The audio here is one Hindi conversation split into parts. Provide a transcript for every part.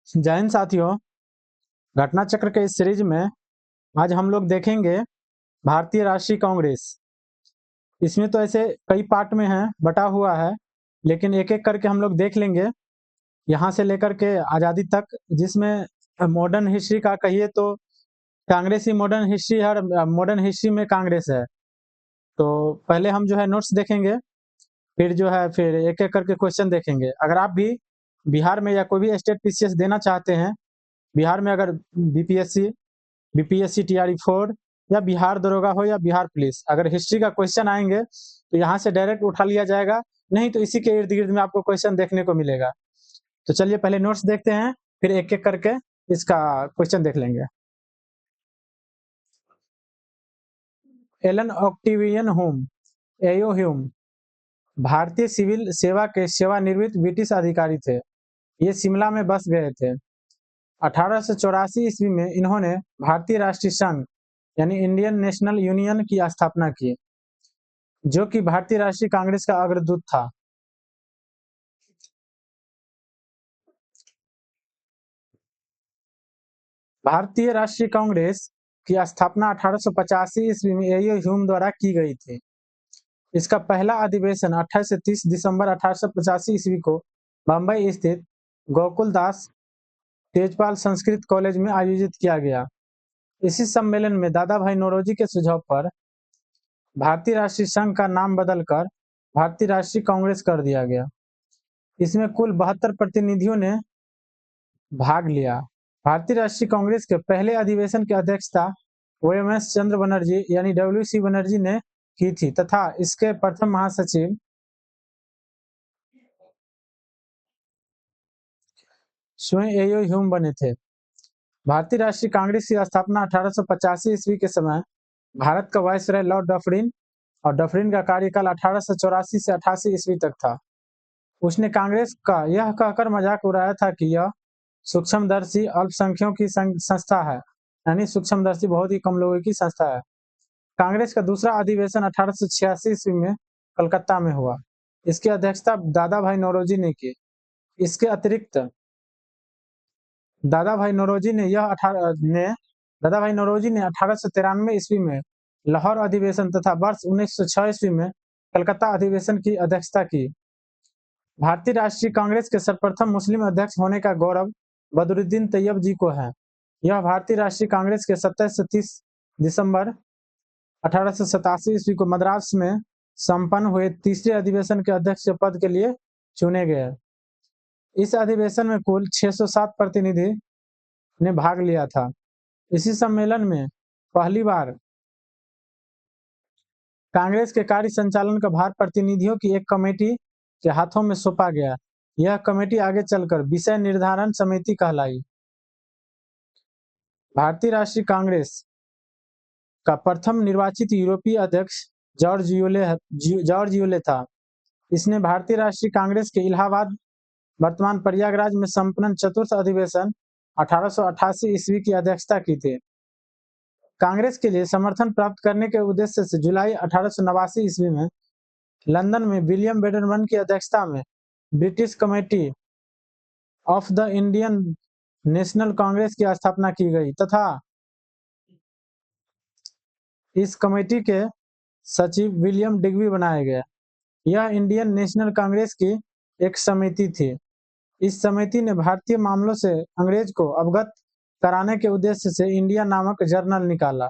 जय हिंद साथियों। घटना चक्र के इस सीरीज में आज हम लोग देखेंगे भारतीय राष्ट्रीय कांग्रेस। इसमें तो ऐसे कई पार्ट में है, बटा हुआ है, लेकिन एक एक करके हम लोग देख लेंगे यहाँ से लेकर के आज़ादी तक, जिसमें मॉडर्न हिस्ट्री का कहिए तो कांग्रेस ही मॉडर्न हिस्ट्री है और मॉडर्न हिस्ट्री में कांग्रेस है। तो पहले हम जो है नोट्स देखेंगे, फिर एक एक करके क्वेश्चन देखेंगे। अगर आप भी बिहार में या कोई भी स्टेट पीसीएस देना चाहते हैं, बिहार में अगर बीपीएससी टीआरई 4 या बिहार दरोगा हो या बिहार पुलिस, अगर हिस्ट्री का क्वेश्चन आएंगे तो यहाँ से डायरेक्ट उठा लिया जाएगा, नहीं तो इसी के इर्द गिर्द में आपको क्वेश्चन देखने को मिलेगा। तो चलिए पहले नोट्स देखते हैं, फिर एक एक करके इसका क्वेश्चन देख लेंगे। एलन ऑक्टिवियन ह्यूम, एओ ह्यूम, भारतीय सिविल सेवा के सेवानिवृत्त ब्रिटिश अधिकारी थे। ये शिमला में बस गए थे। 1884 ईस्वी में इन्होंने भारतीय राष्ट्रीय संघ यानी इंडियन नेशनल यूनियन की स्थापना की, जो कि भारतीय राष्ट्रीय कांग्रेस का अग्रदूत था। भारतीय राष्ट्रीय कांग्रेस की स्थापना 1885 ईस्वी में एओ ह्यूम द्वारा की गई थी। इसका पहला अधिवेशन 28 से 30 दिसंबर 1885 ईस्वी को बम्बई स्थित गोकुलदास तेजपाल संस्कृत कॉलेज में आयोजित किया गया। इसी सम्मेलन में दादा भाई नौरोजी के सुझाव पर भारतीय राष्ट्रीय संघ का नाम बदलकर भारतीय राष्ट्रीय कांग्रेस कर दिया गया। इसमें कुल 72 प्रतिनिधियों ने भाग लिया। भारतीय राष्ट्रीय कांग्रेस के पहले अधिवेशन की अध्यक्षता ओएमएस चंद्र बनर्जी यानी डब्ल्यूसी बनर्जी ने की थी तथा इसके प्रथम महासचिव स्वयं एओ ह्यूम बने थे। भारतीय राष्ट्रीय कांग्रेस की स्थापना 1885 ईस्वी के समय भारत का वायसराय लॉर्ड डफरिन और डफरिन का कार्यकाल 1884 से 88 ईस्वी तक था। उसने कांग्रेस का यह कहकर मजाक उड़ाया था कि यह सूक्ष्मदर्शी अल्पसंख्यकों की संस्था है, यानी सूक्ष्मदर्शी बहुत ही कम लोगों की संस्था है। कांग्रेस का दूसरा अधिवेशन 1886 ईस्वी में कलकत्ता में हुआ। इसकी अध्यक्षता दादा भाई नौरोजी ने की। इसके अतिरिक्त दादा भाई नौरोजी ने 1893 ईस्वी में लाहौर अधिवेशन तथा वर्ष 1906 ईस्वी में कलकत्ता अधिवेशन की अध्यक्षता की। भारतीय राष्ट्रीय कांग्रेस के सर्वप्रथम मुस्लिम अध्यक्ष होने का गौरव बदरुद्दीन तैयब जी को है। यह भारतीय राष्ट्रीय कांग्रेस के 27 से 30 दिसंबर 1887 ईस्वी को मद्रास में संपन्न हुए तीसरे अधिवेशन के अध्यक्ष पद के लिए चुने गए। इस अधिवेशन में कुल 607 प्रतिनिधि ने भाग लिया था। इसी सम्मेलन में पहली बार कांग्रेस के कार्य संचालन का भार प्रतिनिधियों की एक कमेटी के हाथों में सौंपा गया। यह कमेटी आगे चलकर विषय निर्धारण समिति कहलाई। भारतीय राष्ट्रीय कांग्रेस का प्रथम निर्वाचित यूरोपीय अध्यक्ष जॉर्ज यूले था। इसने भारतीय राष्ट्रीय कांग्रेस के इलाहाबाद वर्तमान प्रयागराज में संपन्न चतुर्थ अधिवेशन 1888 ईस्वी की अध्यक्षता की थी। कांग्रेस के लिए समर्थन प्राप्त करने के उद्देश्य से जुलाई 1889 ईस्वी में लंदन में विलियम बेडरमन की अध्यक्षता में British committee of the Indian national Congress की स्थापना की गई तथा इस कमेटी के सचिव विलियम डिग्बी बनाए गए। यह इंडियन नेशनल कांग्रेस की एक समिति थी। इस समिति ने भारतीय मामलों से अंग्रेज को अवगत कराने के उद्देश्य से इंडिया नामक जर्नल निकाला।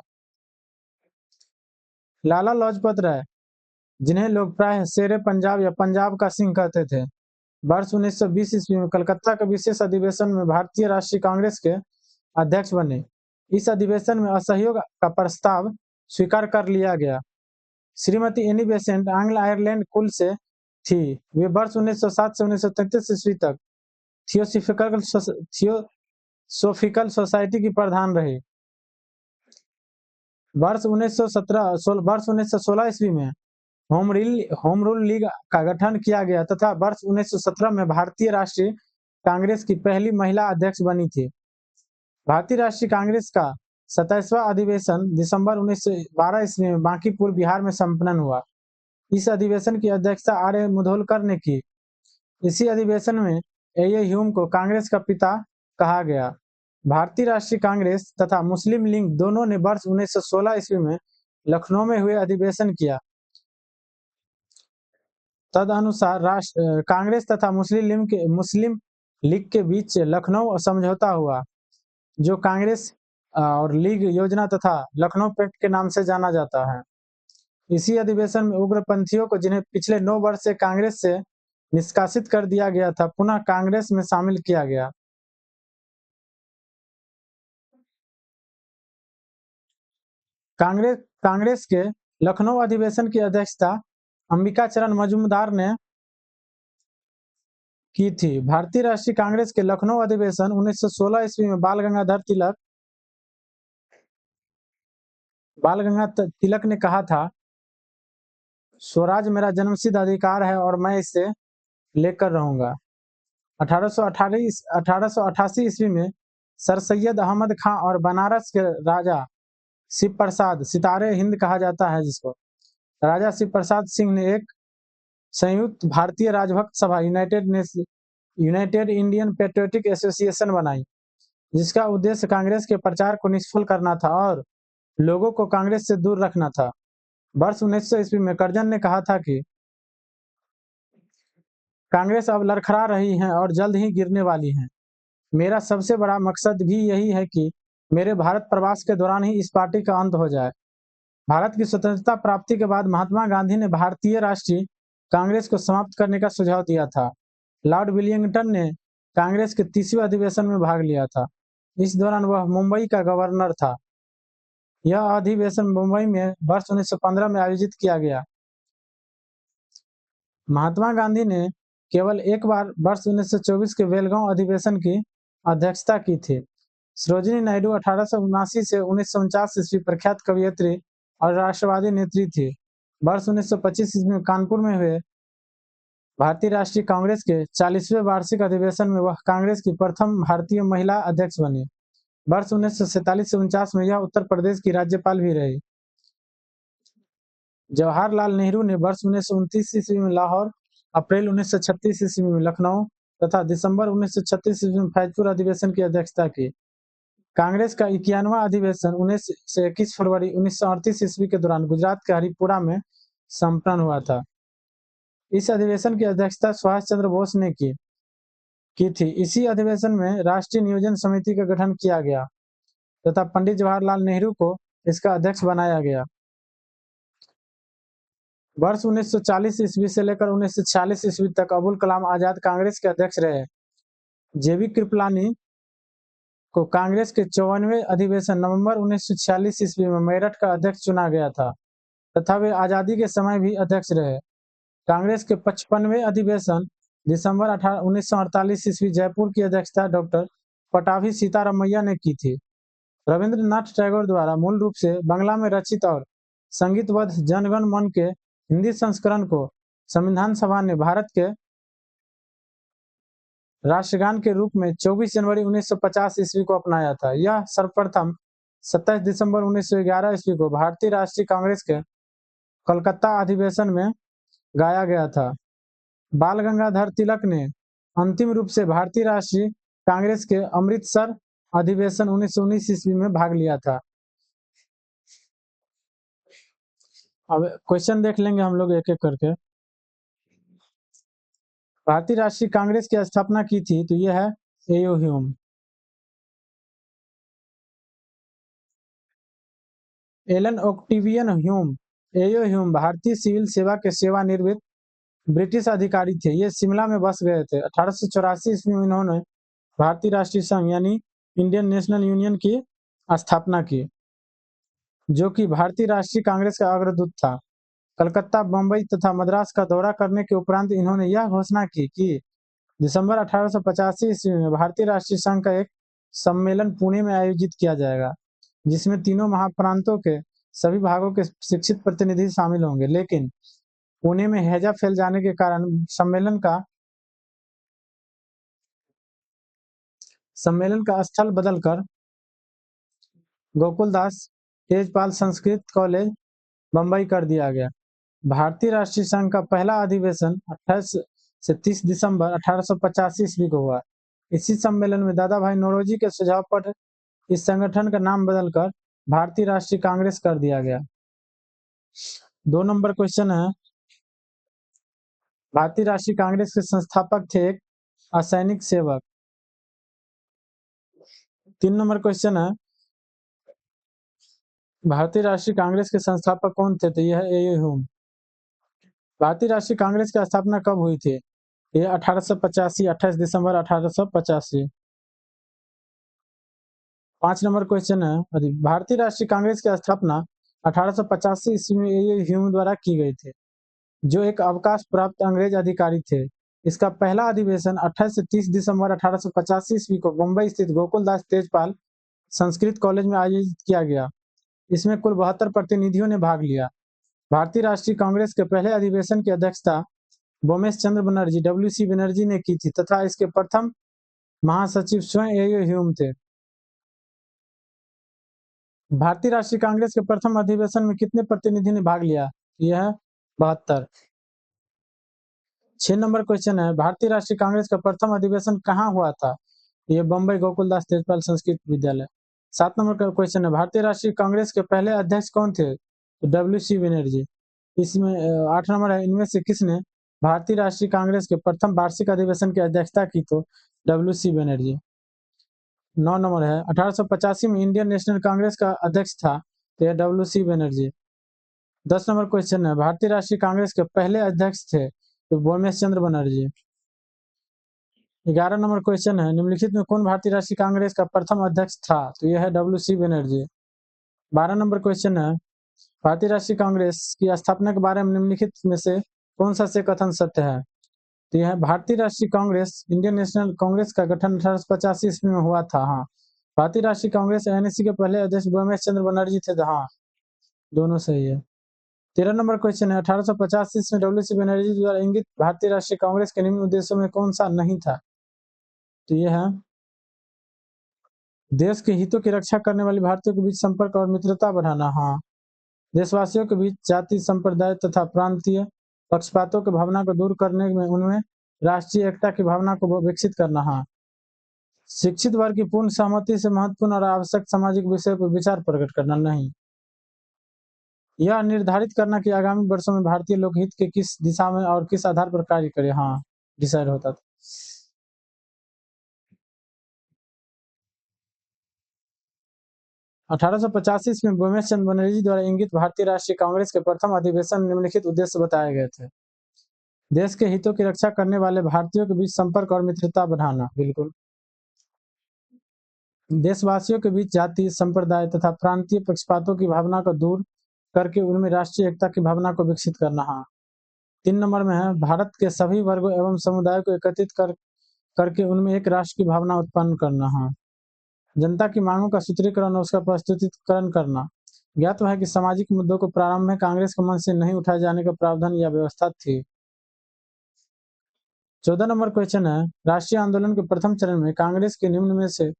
लाला लाजपत राय, जिन्हें लोग प्रायः शेरे पंजाब या पंजाब का सिंह कहते थे, वर्ष 1920 ईस्वी में कलकत्ता के विशेष अधिवेशन में भारतीय राष्ट्रीय कांग्रेस के अध्यक्ष बने। इस अधिवेशन में असहयोग का प्रस्ताव स्वीकार कर लिया गया। Shrimati Annie Besant Anglo Ireland कुल से थी। वे वर्ष 1907 से 1933 ईस्वी तक थियोसॉफिकल सोसाइटी की प्रधान रही। वर्ष 1916 ईस्वी में होम रूल लीग का गठन किया गया तथा वर्ष 1917 में भारतीय राष्ट्रीय कांग्रेस की पहली महिला अध्यक्ष बनी थी। भारतीय राष्ट्रीय कांग्रेस का 27वां अधिवेशन दिसंबर 1912 ईस्वी में बांकीपुर बिहार में संपन्न हुआ। इस अधिवेशन की अध्यक्षता आर मुधोलकर ने की। इसी अधिवेशन में एओ ह्यूम को कांग्रेस का पिता कहा गया। भारतीय राष्ट्रीय कांग्रेस तथा मुस्लिम लीग दोनों ने वर्ष 1916 ईस्वी में लखनऊ में हुए अधिवेशन किया। तदनुसार कांग्रेस तथा मुस्लिम लीग के बीच लखनऊ समझौता हुआ, जो कांग्रेस और लीग योजना तथा लखनऊ पैक्ट के नाम से जाना जाता है। इसी अधिवेशन में उग्रपंथियों को, जिन्हें पिछले 9 वर्ष से कांग्रेस से निष्कासित कर दिया गया था, पुनः कांग्रेस में शामिल किया गया। कांग्रेस के लखनऊ अधिवेशन की अध्यक्षता अंबिका चरण मजूमदार ने की थी। भारतीय राष्ट्रीय कांग्रेस के लखनऊ अधिवेशन 1916 ईस्वी में बाल गंगाधर तिलक ने कहा था, स्वराज मेरा जन्मसिद्ध अधिकार है और मैं इसे लेकर रहूंगा। 1888 ईस्वी में सर सैयद अहमद खां और बनारस के राजा शिव प्रसाद, सितारे हिंद कहा जाता है जिसको, राजा शिव प्रसाद सिंह ने एक संयुक्त भारतीय राजभक्त सभा यूनाइटेड इंडियन पेट्रियोटिक एसोसिएशन बनाई, जिसका उद्देश्य कांग्रेस के प्रचार को निष्फल करना था और लोगों को कांग्रेस से दूर रखना था। वर्ष 1900 ईस्वी में कर्जन ने कहा था कि कांग्रेस अब लड़खड़ा रही है और जल्द ही गिरने वाली है। मेरा सबसे बड़ा मकसद भी यही है कि मेरे भारत प्रवास के दौरान ही इस पार्टी का अंत हो जाए। भारत की स्वतंत्रता प्राप्ति के बाद महात्मा गांधी ने भारतीय राष्ट्रीय कांग्रेस को समाप्त करने का सुझाव दिया था। लॉर्ड विलियंगटन ने कांग्रेस के 30वें अधिवेशन में भाग लिया था। इस दौरान वह मुंबई का गवर्नर था। यह अधिवेशन मुंबई में वर्ष 1915 में आयोजित किया गया। महात्मा गांधी ने केवल एक बार वर्ष 1924 के बेलगांव अधिवेशन की अध्यक्षता की थी। सरोजिनी नायडू 1879 से 1949 ईस्वी प्रख्यात कवयित्री और राष्ट्रवादी नेत्री थी। वर्ष 1925 ईस्वी में कानपुर में हुए भारतीय राष्ट्रीय कांग्रेस के 40वें वार्षिक अधिवेशन में वह कांग्रेस की प्रथम भारतीय महिला अध्यक्ष बनी। वर्ष 1947 से 49 में यह उत्तर प्रदेश की राज्यपाल भी रही। जवाहरलाल नेहरू ने वर्ष 1929 ईस्वी में लाहौर, अप्रैल 1936 ईस्वी में लखनऊ तथा दिसंबर 1936 ईस्वी में फैजपुर अधिवेशन की अध्यक्षता की। कांग्रेस का 91वां अधिवेशन 19 से 21 फरवरी 1938 ईस्वी के दौरान गुजरात के हरिपुरा में संपन्न हुआ था। इस अधिवेशन की अध्यक्षता सुभाष चंद्र बोस ने की थी। इसी अधिवेशन में राष्ट्रीय नियोजन समिति का गठन किया गया तथा पंडित जवाहरलाल नेहरू को इसका अध्यक्ष बनाया गया। वर्ष 1940 ईस्वी से लेकर 1946 ईस्वी तक अबुल कलाम आजाद कांग्रेस के अध्यक्ष रहे। जेबी कृपलानी को कांग्रेस के 54वें अधिवेशन नवंबर 1946 ईस्वी में मेरठ का अध्यक्ष चुना गया था तथा वे आजादी के समय भी अध्यक्ष रहे। कांग्रेस के 55वें अधिवेशन दिसंबर 1948 ईस्वी जयपुर की अध्यक्षता डॉक्टर पटाभी सीतारमैया ने की थी। रविंद्रनाथ टैगोर द्वारा मूल रूप से बांग्ला में रचित और संगीतबद्ध जनगण मन के हिंदी संस्करण को संविधान सभा ने भारत के राष्ट्रगान के रूप में 24 जनवरी 1950 ईस्वी को अपनाया था। यह सर्वप्रथम 27 दिसंबर 1911 ईस्वी को भारतीय राष्ट्रीय कांग्रेस के कलकत्ता अधिवेशन में गाया गया था। बाल गंगाधर तिलक ने अंतिम रूप से भारतीय राष्ट्रीय कांग्रेस के अमृतसर अधिवेशन 1919 ईस्वी में भाग लिया था। अब क्वेश्चन देख लेंगे हम लोग एक एक करके। भारतीय राष्ट्रीय कांग्रेस की स्थापना की थी तो यह है एओ ह्यूम। एलन ऑक्टेवियन ह्यूम, एओ ह्यूम भारतीय सिविल सेवा के सेवानिवृत्त ब्रिटिश अधिकारी थे। ये शिमला में बस गए थे। 1884 ईस्वी में इन्होंने भारतीय राष्ट्रीय संघ यानी इंडियन नेशनल यूनियन की स्थापना की, जो कि भारतीय राष्ट्रीय कांग्रेस का अग्रदूत था। कलकत्ता, बम्बई तथा मद्रास का दौरा करने के उपरांत इन्होंने यह घोषणा की कि दिसंबर 1885 ईस्वी में भारतीय राष्ट्रीय संघ का एक सम्मेलन पुणे में आयोजित किया जाएगा, जिसमें तीनों महाप्रांतों के सभी भागों के शिक्षित प्रतिनिधि शामिल होंगे। लेकिन पुणे में हैजा फैल जाने के कारण सम्मेलन का स्थल बदलकर गोकुलदास तेजपाल संस्कृत कॉलेज बम्बई कर दिया गया। भारतीय राष्ट्रीय संघ का पहला अधिवेशन 28 से 30 दिसंबर 1885 ईस्वी को हुआ। इसी सम्मेलन में दादा भाई नौरोजी के सुझाव पर इस संगठन का नाम बदलकर भारतीय राष्ट्रीय कांग्रेस कर दिया गया। 2 नंबर क्वेश्चन है, भारतीय राष्ट्रीय कांग्रेस के संस्थापक थे एक असैनिक सेवक। 3 नंबर क्वेश्चन है, भारतीय राष्ट्रीय कांग्रेस के संस्थापक कौन थे? तो यह है ए ह्यूम। भारतीय राष्ट्रीय कांग्रेस की स्थापना कब हुई थी? ये 1885, 28 दिसंबर 1885। 5 नंबर क्वेश्चन है, भारतीय राष्ट्रीय कांग्रेस की स्थापना 1885 ईस्वी में ए ह्यूम द्वारा की गई थी, जो एक अवकाश प्राप्त अंग्रेज अधिकारी थे। इसका पहला अधिवेशन 28 से 30 दिसंबर 1885 ईस्वी को मुंबई स्थित गोकुलदास तेजपाल संस्कृत कॉलेज में आयोजित किया गया। इसमें कुल 72 प्रतिनिधियों ने भाग लिया। भारतीय राष्ट्रीय कांग्रेस के पहले अधिवेशन की अध्यक्षता बोमेश चंद्र बनर्जी WC बनर्जी ने की थी तथा इसके प्रथम महासचिव स्वयं ए ह्यूम थे। भारतीय राष्ट्रीय कांग्रेस के प्रथम अधिवेशन में कितने प्रतिनिधि ने भाग लिया? यह है 72। 6 नंबर क्वेश्चन है, भारतीय राष्ट्रीय कांग्रेस का प्रथम अधिवेशन कहाँ हुआ था? यह बम्बई गोकुलदास तेजपाल संस्कृत विद्यालय। 7 नंबर का क्वेश्चन है, भारतीय राष्ट्रीय कांग्रेस के पहले अध्यक्ष कौन थे? तो WC बनर्जी। इसमें 8 नंबर है, इनमें से किसने भारतीय राष्ट्रीय कांग्रेस के प्रथम वार्षिक अधिवेशन की अध्यक्षता की? तो WC बनर्जी। 9 नंबर है, 1885 में इंडियन नेशनल कांग्रेस का अध्यक्ष था, तो यह WC बनर्जी। 10 नंबर क्वेश्चन है, भारतीय राष्ट्रीय कांग्रेस के पहले अध्यक्ष थे तो बोमेश चंद्र बनर्जी। 11 नंबर क्वेश्चन है, निम्नलिखित में कौन भारतीय राष्ट्रीय कांग्रेस का प्रथम अध्यक्ष था? तो यह है WC बनर्जी। 12 नंबर क्वेश्चन है, भारतीय राष्ट्रीय कांग्रेस की स्थापना के बारे में निम्नलिखित में से कौन सा से कथन सत्य है? तो यह भारतीय राष्ट्रीय कांग्रेस इंडियन नेशनल कांग्रेस का गठन 1885 ईस्वी में हुआ था। हाँ, भारतीय राष्ट्रीय कांग्रेस NSC के पहले अध्यक्ष बोमेश चंद्र बनर्जी थे। हाँ, दोनों सही है। 13 नंबर क्वेश्चन है, 1885 में WC बनर्जी द्वारा इंगित भारतीय राष्ट्रीय कांग्रेस के निम्न उद्देश्यों में कौन सा नहीं था? तो यह है देश के हितों की रक्षा करने वाले भारतीयों के बीच संपर्क और मित्रता बढ़ाना। हाँ, देशवासियों के बीच जाति, संप्रदाय तथा प्रांतीय पक्षपातों की भावना को दूर करने में उनमें राष्ट्रीय एकता की भावना को विकसित करना। हाँ, शिक्षित वर्ग की पूर्ण सहमति से महत्वपूर्ण और आवश्यक सामाजिक विषय पर विचार प्रकट करना। नहीं, यह निर्धारित करना कि आगामी वर्षों में भारतीय लोकहित के किस दिशा में और किस आधार पर कार्य करे। हाँ, डिसाइड होता था। 1885 में बोमेश चंद्र बनर्जी द्वारा इंगित भारतीय राष्ट्रीय कांग्रेस के प्रथम अधिवेशन निम्नलिखित उद्देश्य बताए गए थे। देश के हितों की रक्षा करने वाले भारतीयों के बीच संपर्क और मित्रता बढ़ाना। बिल्कुल। देशवासियों के बीच जाति, संप्रदाय तथा प्रांतीय पक्षपातों की भावना को दूर करके उनमें राष्ट्रीय एकता की भावना को विकसित करना। हाँ, 3 नंबर में है, भारत के सभी वर्गों एवं समुदायों को एकत्रित करके उनमें एक राष्ट्र की भावना उत्पन्न करना। हाँ, जनता की मांगों का सूत्रीकरण और उसका प्रस्तुतिकरण करना। ज्ञात है कि सामाजिक मुद्दों को प्रारंभ में कांग्रेस के मन से नहीं उठाए जाने का प्रावधान या व्यवस्था थी। 14 नंबर क्वेश्चन है, राष्ट्रीय आंदोलन के प्रथम चरण में कांग्रेस के निम्न में से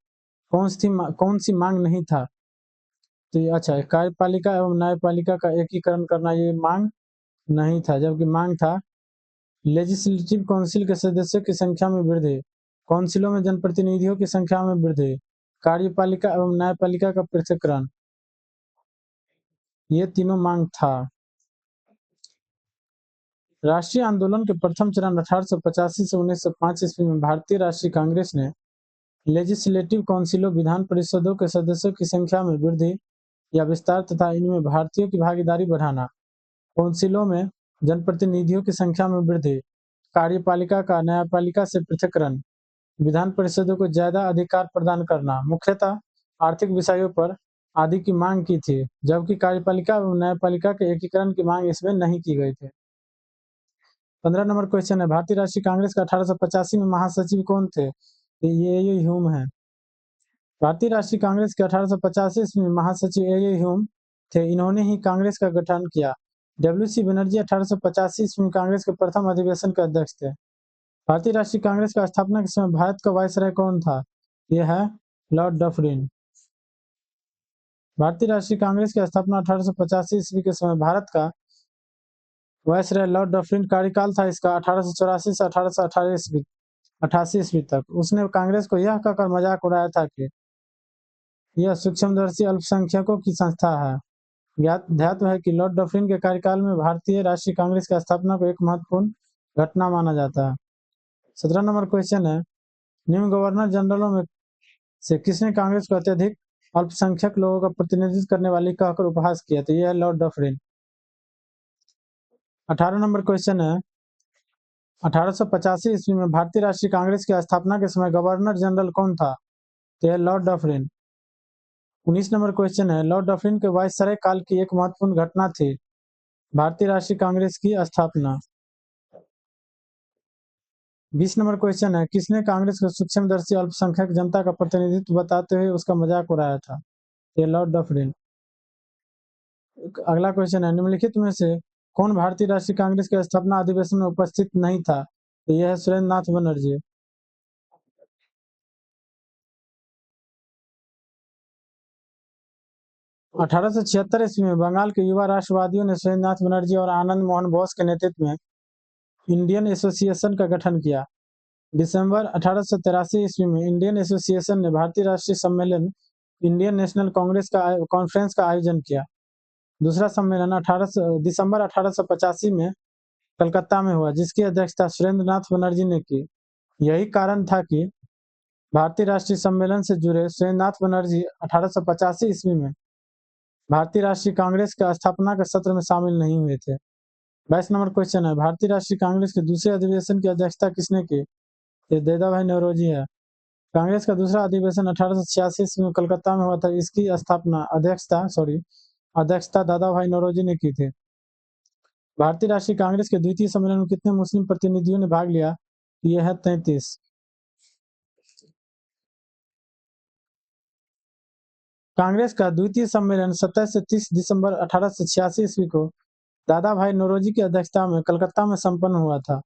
कौन सी मांग नहीं था? तो अच्छा, कार्यपालिका एवं न्यायपालिका का एकीकरण करना ये मांग नहीं था, जबकि मांग था लेजिस्लेटिव काउंसिल के सदस्यों की संख्या में वृद्धि, काउंसिलों में जनप्रतिनिधियों की संख्या में वृद्धि, कार्यपालिका एवं न्यायपालिका का पृथक्करण, ये तीनों मांग था। राष्ट्रीय आंदोलन के प्रथम चरण 1885 से 1905 ईस्वी में भारतीय राष्ट्रीय कांग्रेस ने लेजिस्लेटिव काउंसिलों विधान परिषदों के सदस्यों की संख्या में वृद्धि या विस्तार तथा इनमें भारतीयों की भागीदारी बढ़ाना, काउंसिलों में जनप्रतिनिधियों की संख्या में वृद्धि, कार्यपालिका का न्यायपालिका से पृथक्करण, विधान परिषदों को ज्यादा अधिकार प्रदान करना, मुख्यतः आर्थिक विषयों पर आदि की मांग की थी, जबकि कार्यपालिका एवं न्यायपालिका के एकीकरण की मांग इसमें नहीं की गई थी। 15 नंबर क्वेश्चन है, भारतीय राष्ट्रीय कांग्रेस का 1885 में महासचिव कौन थे? ये ह्यूम है। भारतीय राष्ट्रीय कांग्रेस के 1885 में महासचिव ए ह्यूम थे। इन्होंने ही कांग्रेस का गठन किया। WC बनर्जी 1885 में कांग्रेस के प्रथम अधिवेशन के अध्यक्ष थे। भारतीय राष्ट्रीय कांग्रेस का स्थापना के समय भारत का वायसराय कौन था? यह है लॉर्ड डफरिन। भारतीय राष्ट्रीय कांग्रेस की स्थापना 1885 ईस्वी के समय भारत का वायसराय लॉर्ड डफरिन कार्यकाल था इसका 1884 से 1818 ईस्वी। 88 ईस्वी तक। उसने कांग्रेस को यह कहकर मजाक उड़ाया था कि यह सूक्ष्मदर्शी अल्पसंख्यकों की संस्था है। ज्ञात ध्यात है कि लॉर्ड डफरिन के कार्यकाल में भारतीय राष्ट्रीय कांग्रेस की स्थापना को एक महत्वपूर्ण घटना माना जाता है। 17 नंबर क्वेश्चन है, निम्न गवर्नर जनरलों में से किसने कांग्रेस को अत्यधिक अल्पसंख्यक लोगों का प्रतिनिधित्व करने वाली कहकर उपहास किया? तो यह है लॉर्ड डफरिन। 18 नंबर क्वेश्चन है, 1885 ईस्वी में भारतीय राष्ट्रीय कांग्रेस की स्थापना के समय गवर्नर जनरल कौन था? तो यह लॉर्ड डफरिन। 19 नंबर क्वेश्चन है, लॉर्ड डफरिन के वायसराय काल की एक महत्वपूर्ण घटना थी भारतीय राष्ट्रीय कांग्रेस की स्थापना। 20 नंबर क्वेश्चन है, किसने कांग्रेस को सूक्ष्मदर्शी अल्पसंख्यक जनता का प्रतिनिधित्व बताते हुए उसका मजाक उड़ाया था? ये लॉर्ड डफरिन। अगला क्वेश्चन है, निम्नलिखित में से कौन भारतीय राष्ट्रीय कांग्रेस के स्थापना अधिवेशन में उपस्थित नहीं था? तो यह है सुरेंद्र नाथ बनर्जी। 1876 ईस्वी में बंगाल के युवा राष्ट्रवादियों ने सुरेंद्र नाथ बनर्जी और आनंद मोहन बोस के नेतृत्व में इंडियन एसोसिएशन का गठन किया। दिसंबर 1883 ईस्वी में इंडियन एसोसिएशन ने भारतीय राष्ट्रीय सम्मेलन इंडियन नेशनल कांग्रेस का कॉन्फ्रेंस का आयोजन किया। दूसरा सम्मेलन दिसंबर 1885 में कलकत्ता में हुआ, जिसकी अध्यक्षता सुरेंद्र नाथ बनर्जी ने की। यही कारण था कि भारतीय राष्ट्रीय सम्मेलन से जुड़े सुरेंद्र नाथ बनर्जी 1885 ईस्वी में भारतीय राष्ट्रीय कांग्रेस के स्थापना के सत्र में शामिल नहीं हुए थे। 22 नंबर क्वेश्चन है, भारतीय राष्ट्रीय कांग्रेस के दूसरे अधिवेशन की अध्यक्षता किसने की? ये दादा भाई नौरोजी है। कांग्रेस का दूसरा अधिवेशन 1886 ईस्वी में कलकत्ता में हुआ था। इसकी अध्यक्षता दादा भाई नौरोजी ने की थी। भारतीय राष्ट्रीय कांग्रेस के द्वितीय सम्मेलन में कितने मुस्लिम प्रतिनिधियों ने भाग लिया? यह है 33। कांग्रेस का द्वितीय सम्मेलन 27 से 30 दिसंबर 1886 ईस्वी को दादा भाई नौरोजी की अध्यक्षता में कलकत्ता में संपन्न हुआ था।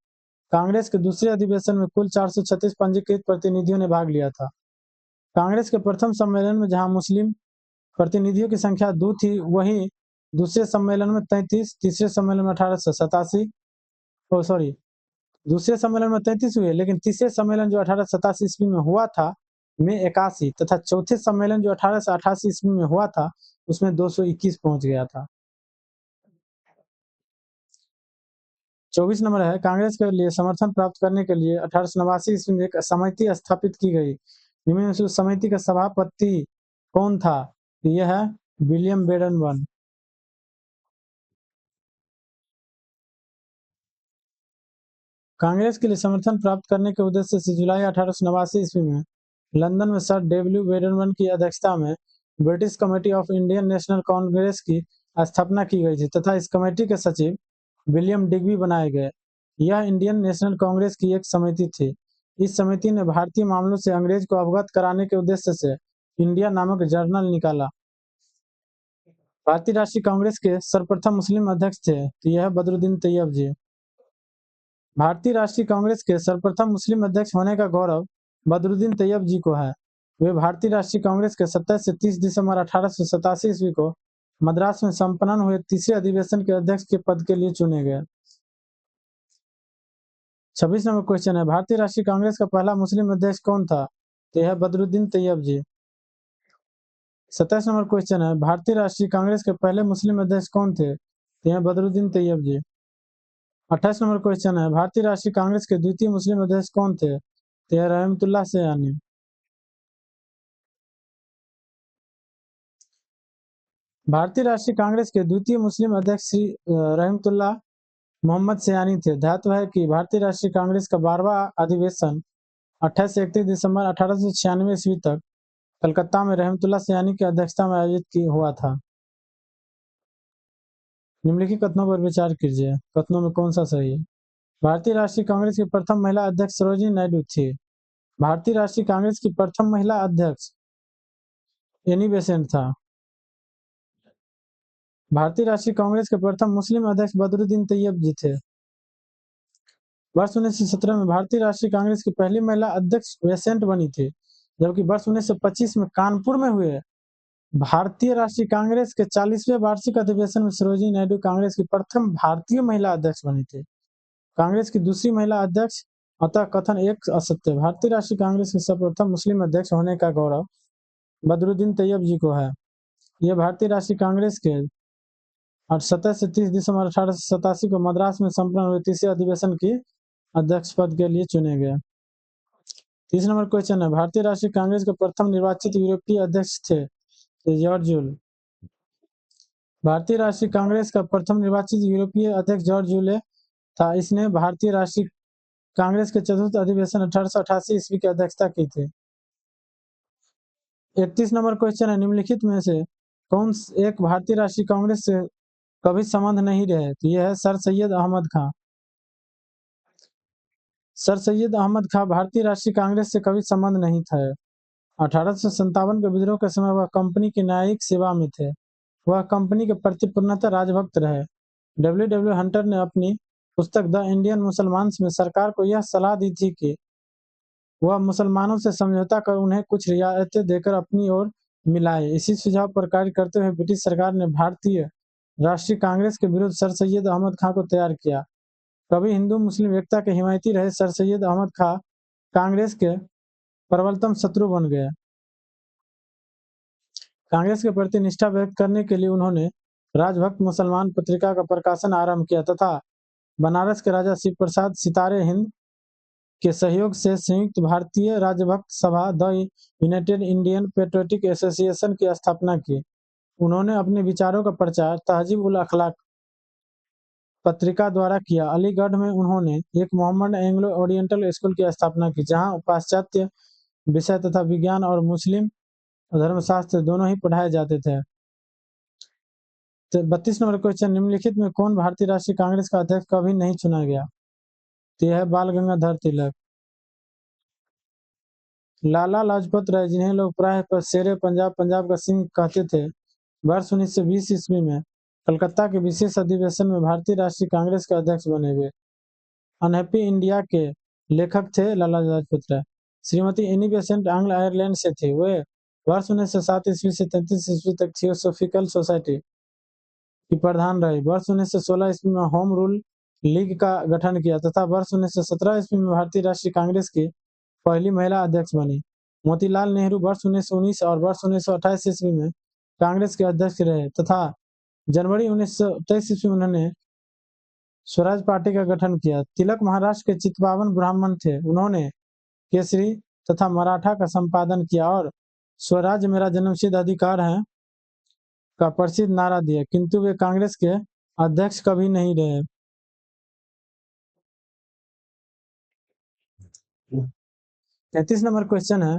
कांग्रेस के दूसरे अधिवेशन में कुल 436 पंजीकृत प्रतिनिधियों ने भाग लिया था। कांग्रेस के प्रथम सम्मेलन में जहां मुस्लिम प्रतिनिधियों की संख्या 2 थी, वहीं दूसरे सम्मेलन में 33, तीसरे सम्मेलन में 1887 दूसरे सम्मेलन में 33 हुए, लेकिन तीसरे सम्मेलन जो 1887 ईस्वी में हुआ था में 81 तथा चौथे सम्मेलन जो 1888 ईस्वी में हुआ था उसमें 221 पहुंच गया था। 24 नंबर है, कांग्रेस के लिए समर्थन प्राप्त करने के लिए 1889 ईस्वी में एक समिति स्थापित की गई। निम्न में से उस समिति का सभापति कौन था? यह है विलियम बेडनबर्न। कांग्रेस के लिए समर्थन प्राप्त करने के उद्देश्य से जुलाई 1889 ईस्वी में लंदन में सर डब्ल्यू बेडनबर्न की अध्यक्षता में British committee of Indian national Congress की स्थापना की गई थी तथा इस कमेटी के सचिव विलियम डिग्बी बनाए गए। यह इंडियन नेशनल कांग्रेस की एक समिति थी। इस समिति ने भारतीय मामलों से अंग्रेज को अवगत कराने के उद्देश्य से इंडिया नामक जर्नल निकाला। भारतीय राष्ट्रीय कांग्रेस के सर्वप्रथम मुस्लिम अध्यक्ष थे, तो यह बदरुद्दीन तैयब जी। भारतीय राष्ट्रीय कांग्रेस के सर्वप्रथम मुस्लिम अध्यक्ष होने का गौरव बदरुद्दीन तैयब जी को है। वे भारतीय राष्ट्रीय कांग्रेस के 27 से 30 दिसंबर 1887 ईस्वी को मद्रास में संपन्न हुए तीसरे अधिवेशन के अध्यक्ष के पद के लिए चुने गए। 26 नंबर क्वेश्चन है, भारतीय राष्ट्रीय कांग्रेस का पहला मुस्लिम अध्यक्ष कौन था? तो यह बदरुद्दीन तैयब जी। 27 नंबर क्वेश्चन है, भारतीय राष्ट्रीय कांग्रेस के पहले मुस्लिम अध्यक्ष कौन थे? तो यह बदरुद्दीन तैयब जी। 28 नंबर क्वेश्चन है, भारतीय राष्ट्रीय कांग्रेस के द्वितीय मुस्लिम अध्यक्ष कौन थे? तो यह रहमतुल्लाह सयानी। भारतीय राष्ट्रीय कांग्रेस के द्वितीय मुस्लिम अध्यक्ष श्री रहमतुल्लाह मोहम्मद सयानी थे। ध्यात है कि भारतीय राष्ट्रीय कांग्रेस का 12वां अधिवेशन 28 से 31 दिसंबर 1896 ईस्वी तक कलकत्ता में रहमतुल्लाह सयानी की अध्यक्षता में आयोजित हुआ था। निम्नलिखित कथनों पर विचार कीजिए, कथनों में कौन सा सही है? भारतीय राष्ट्रीय कांग्रेस की प्रथम महिला अध्यक्ष सरोजिनी नायडू थी। भारतीय राष्ट्रीय कांग्रेस की प्रथम महिला अध्यक्ष एनी बेसेंट था। भारतीय राष्ट्रीय कांग्रेस के प्रथम मुस्लिम अध्यक्ष बदरुद्दीन तैयब जी थे। वर्ष 1917 में भारतीय राष्ट्रीय कांग्रेस की पहली महिला अध्यक्ष बेसेंट बनी थी, जबकि वर्ष 1925 में कानपुर में हुए भारतीय राष्ट्रीय कांग्रेस के 40वें वार्षिक अधिवेशन में सरोजिनी नायडू कांग्रेस की प्रथम भारतीय महिला अध्यक्ष बनी थी। कांग्रेस की दूसरी महिला अध्यक्ष अतः कथन एक असत्य। भारतीय राष्ट्रीय कांग्रेस के सर्वप्रथम मुस्लिम अध्यक्ष होने का गौरव बदरुद्दीन तैयब जी को है। यह भारतीय राष्ट्रीय कांग्रेस के 27 से 30 दिसंबर 1887 को मद्रास में संपन्न हुए तीसरे अधिवेशन की अध्यक्ष पद के लिए चुने गए। 30 नंबर क्वेश्चन है, भारतीय राष्ट्रीय कांग्रेस के प्रथम निर्वाचित यूरोपीय अध्यक्ष थे जॉर्ज जूल। भारतीय राष्ट्रीय कांग्रेस का प्रथम निर्वाचित यूरोपीय अध्यक्ष जॉर्ज जूले था। इसने भारतीय राष्ट्रीय कांग्रेस के चतुर्थ अधिवेशन 1888 ईस्वी की अध्यक्षता की थी। 31 नंबर क्वेश्चन है, निम्नलिखित में से कौन एक भारतीय राष्ट्रीय कांग्रेस से कभी संबंध नहीं रहे? तो यह है सर सैयद अहमद खां। सर सैयद अहमद खां भारतीय राष्ट्रीय कांग्रेस से कभी संबंध नहीं था। 1857 के विद्रोह के समय वह कंपनी की न्यायिक सेवा में थे। वह कंपनी के प्रति पूर्णतः राजभक्त रहे। डब्ल्यू हंटर ने अपनी पुस्तक द इंडियन मुसलमान्स में सरकार को यह सलाह दी थी कि वह मुसलमानों से समझौता कर उन्हें कुछ रियायतें देकर अपनी ओर मिलाए। इसी सुझाव पर कार्य करते हुए ब्रिटिश सरकार ने भारतीय राष्ट्रीय कांग्रेस के विरुद्ध सर सैयद अहमद खां को तैयार किया। कभी हिंदू मुस्लिम एकता के हिमायती रहे सर सैयद अहमद खां कांग्रेस के प्रबलतम शत्रु बन गए। कांग्रेस के प्रति निष्ठा व्यक्त करने के लिए उन्होंने राजभक्त मुसलमान पत्रिका का प्रकाशन आरंभ किया तथा बनारस के राजा शिव प्रसाद सितारे हिंद के सहयोग से संयुक्त भारतीय राजभक्त सभा the United Indian patriotic association की स्थापना की। उन्होंने अपने विचारों का प्रचार तहजीब उल अखलाक पत्रिका द्वारा किया। अलीगढ़ में उन्होंने एक मोहम्मद एंग्लो ओरिएंटल स्कूल की स्थापना की, जहां पाश्चात्य विषय तथा विज्ञान और मुस्लिम धर्मशास्त्र दोनों ही पढ़ाए जाते थे। 32 नंबर क्वेश्चन, निम्नलिखित में कौन भारतीय राष्ट्रीय कांग्रेस का अध्यक्ष कभी नहीं चुना गया? तो यह है बाल गंगाधर तिलक। लाला लाजपत राय, जिन्हें लोग प्राय शेरे पंजाब, पंजाब का सिंह कहते थे, वर्ष 1920 ईस्वी में कलकत्ता के विशेष अधिवेशन में भारतीय राष्ट्रीय कांग्रेस के अध्यक्ष बने हुए। अनहैप्पी इंडिया के लेखक थे लाला लाजपत राय। श्रीमती एनी बेसेंट आंग्ल आयरलैंड से थे। वे वर्ष 1907 ईस्वी से 33 ईस्वी तक थियोसोफिकल सोसाइटी की प्रधान रही। वर्ष 1916 ईस्वी में होम रूल लीग का गठन किया तथा वर्ष 1917 ईस्वी में भारतीय राष्ट्रीय कांग्रेस की पहली महिला अध्यक्ष बनी। मोतीलाल नेहरू वर्ष 1919 और वर्ष 1928 ईस्वी में कांग्रेस के अध्यक्ष रहे तथा जनवरी 1923 ईस्वी में उन्होंने स्वराज पार्टी का गठन किया। तिलक महाराष्ट्र के चितपावन ब्राह्मण थे। उन्होंने केसरी तथा मराठा का संपादन किया और स्वराज मेरा जन्मसिद्ध अधिकार है का प्रसिद्ध नारा दिया, किंतु वे कांग्रेस के अध्यक्ष कभी नहीं रहे। 33 नंबर क्वेश्चन है,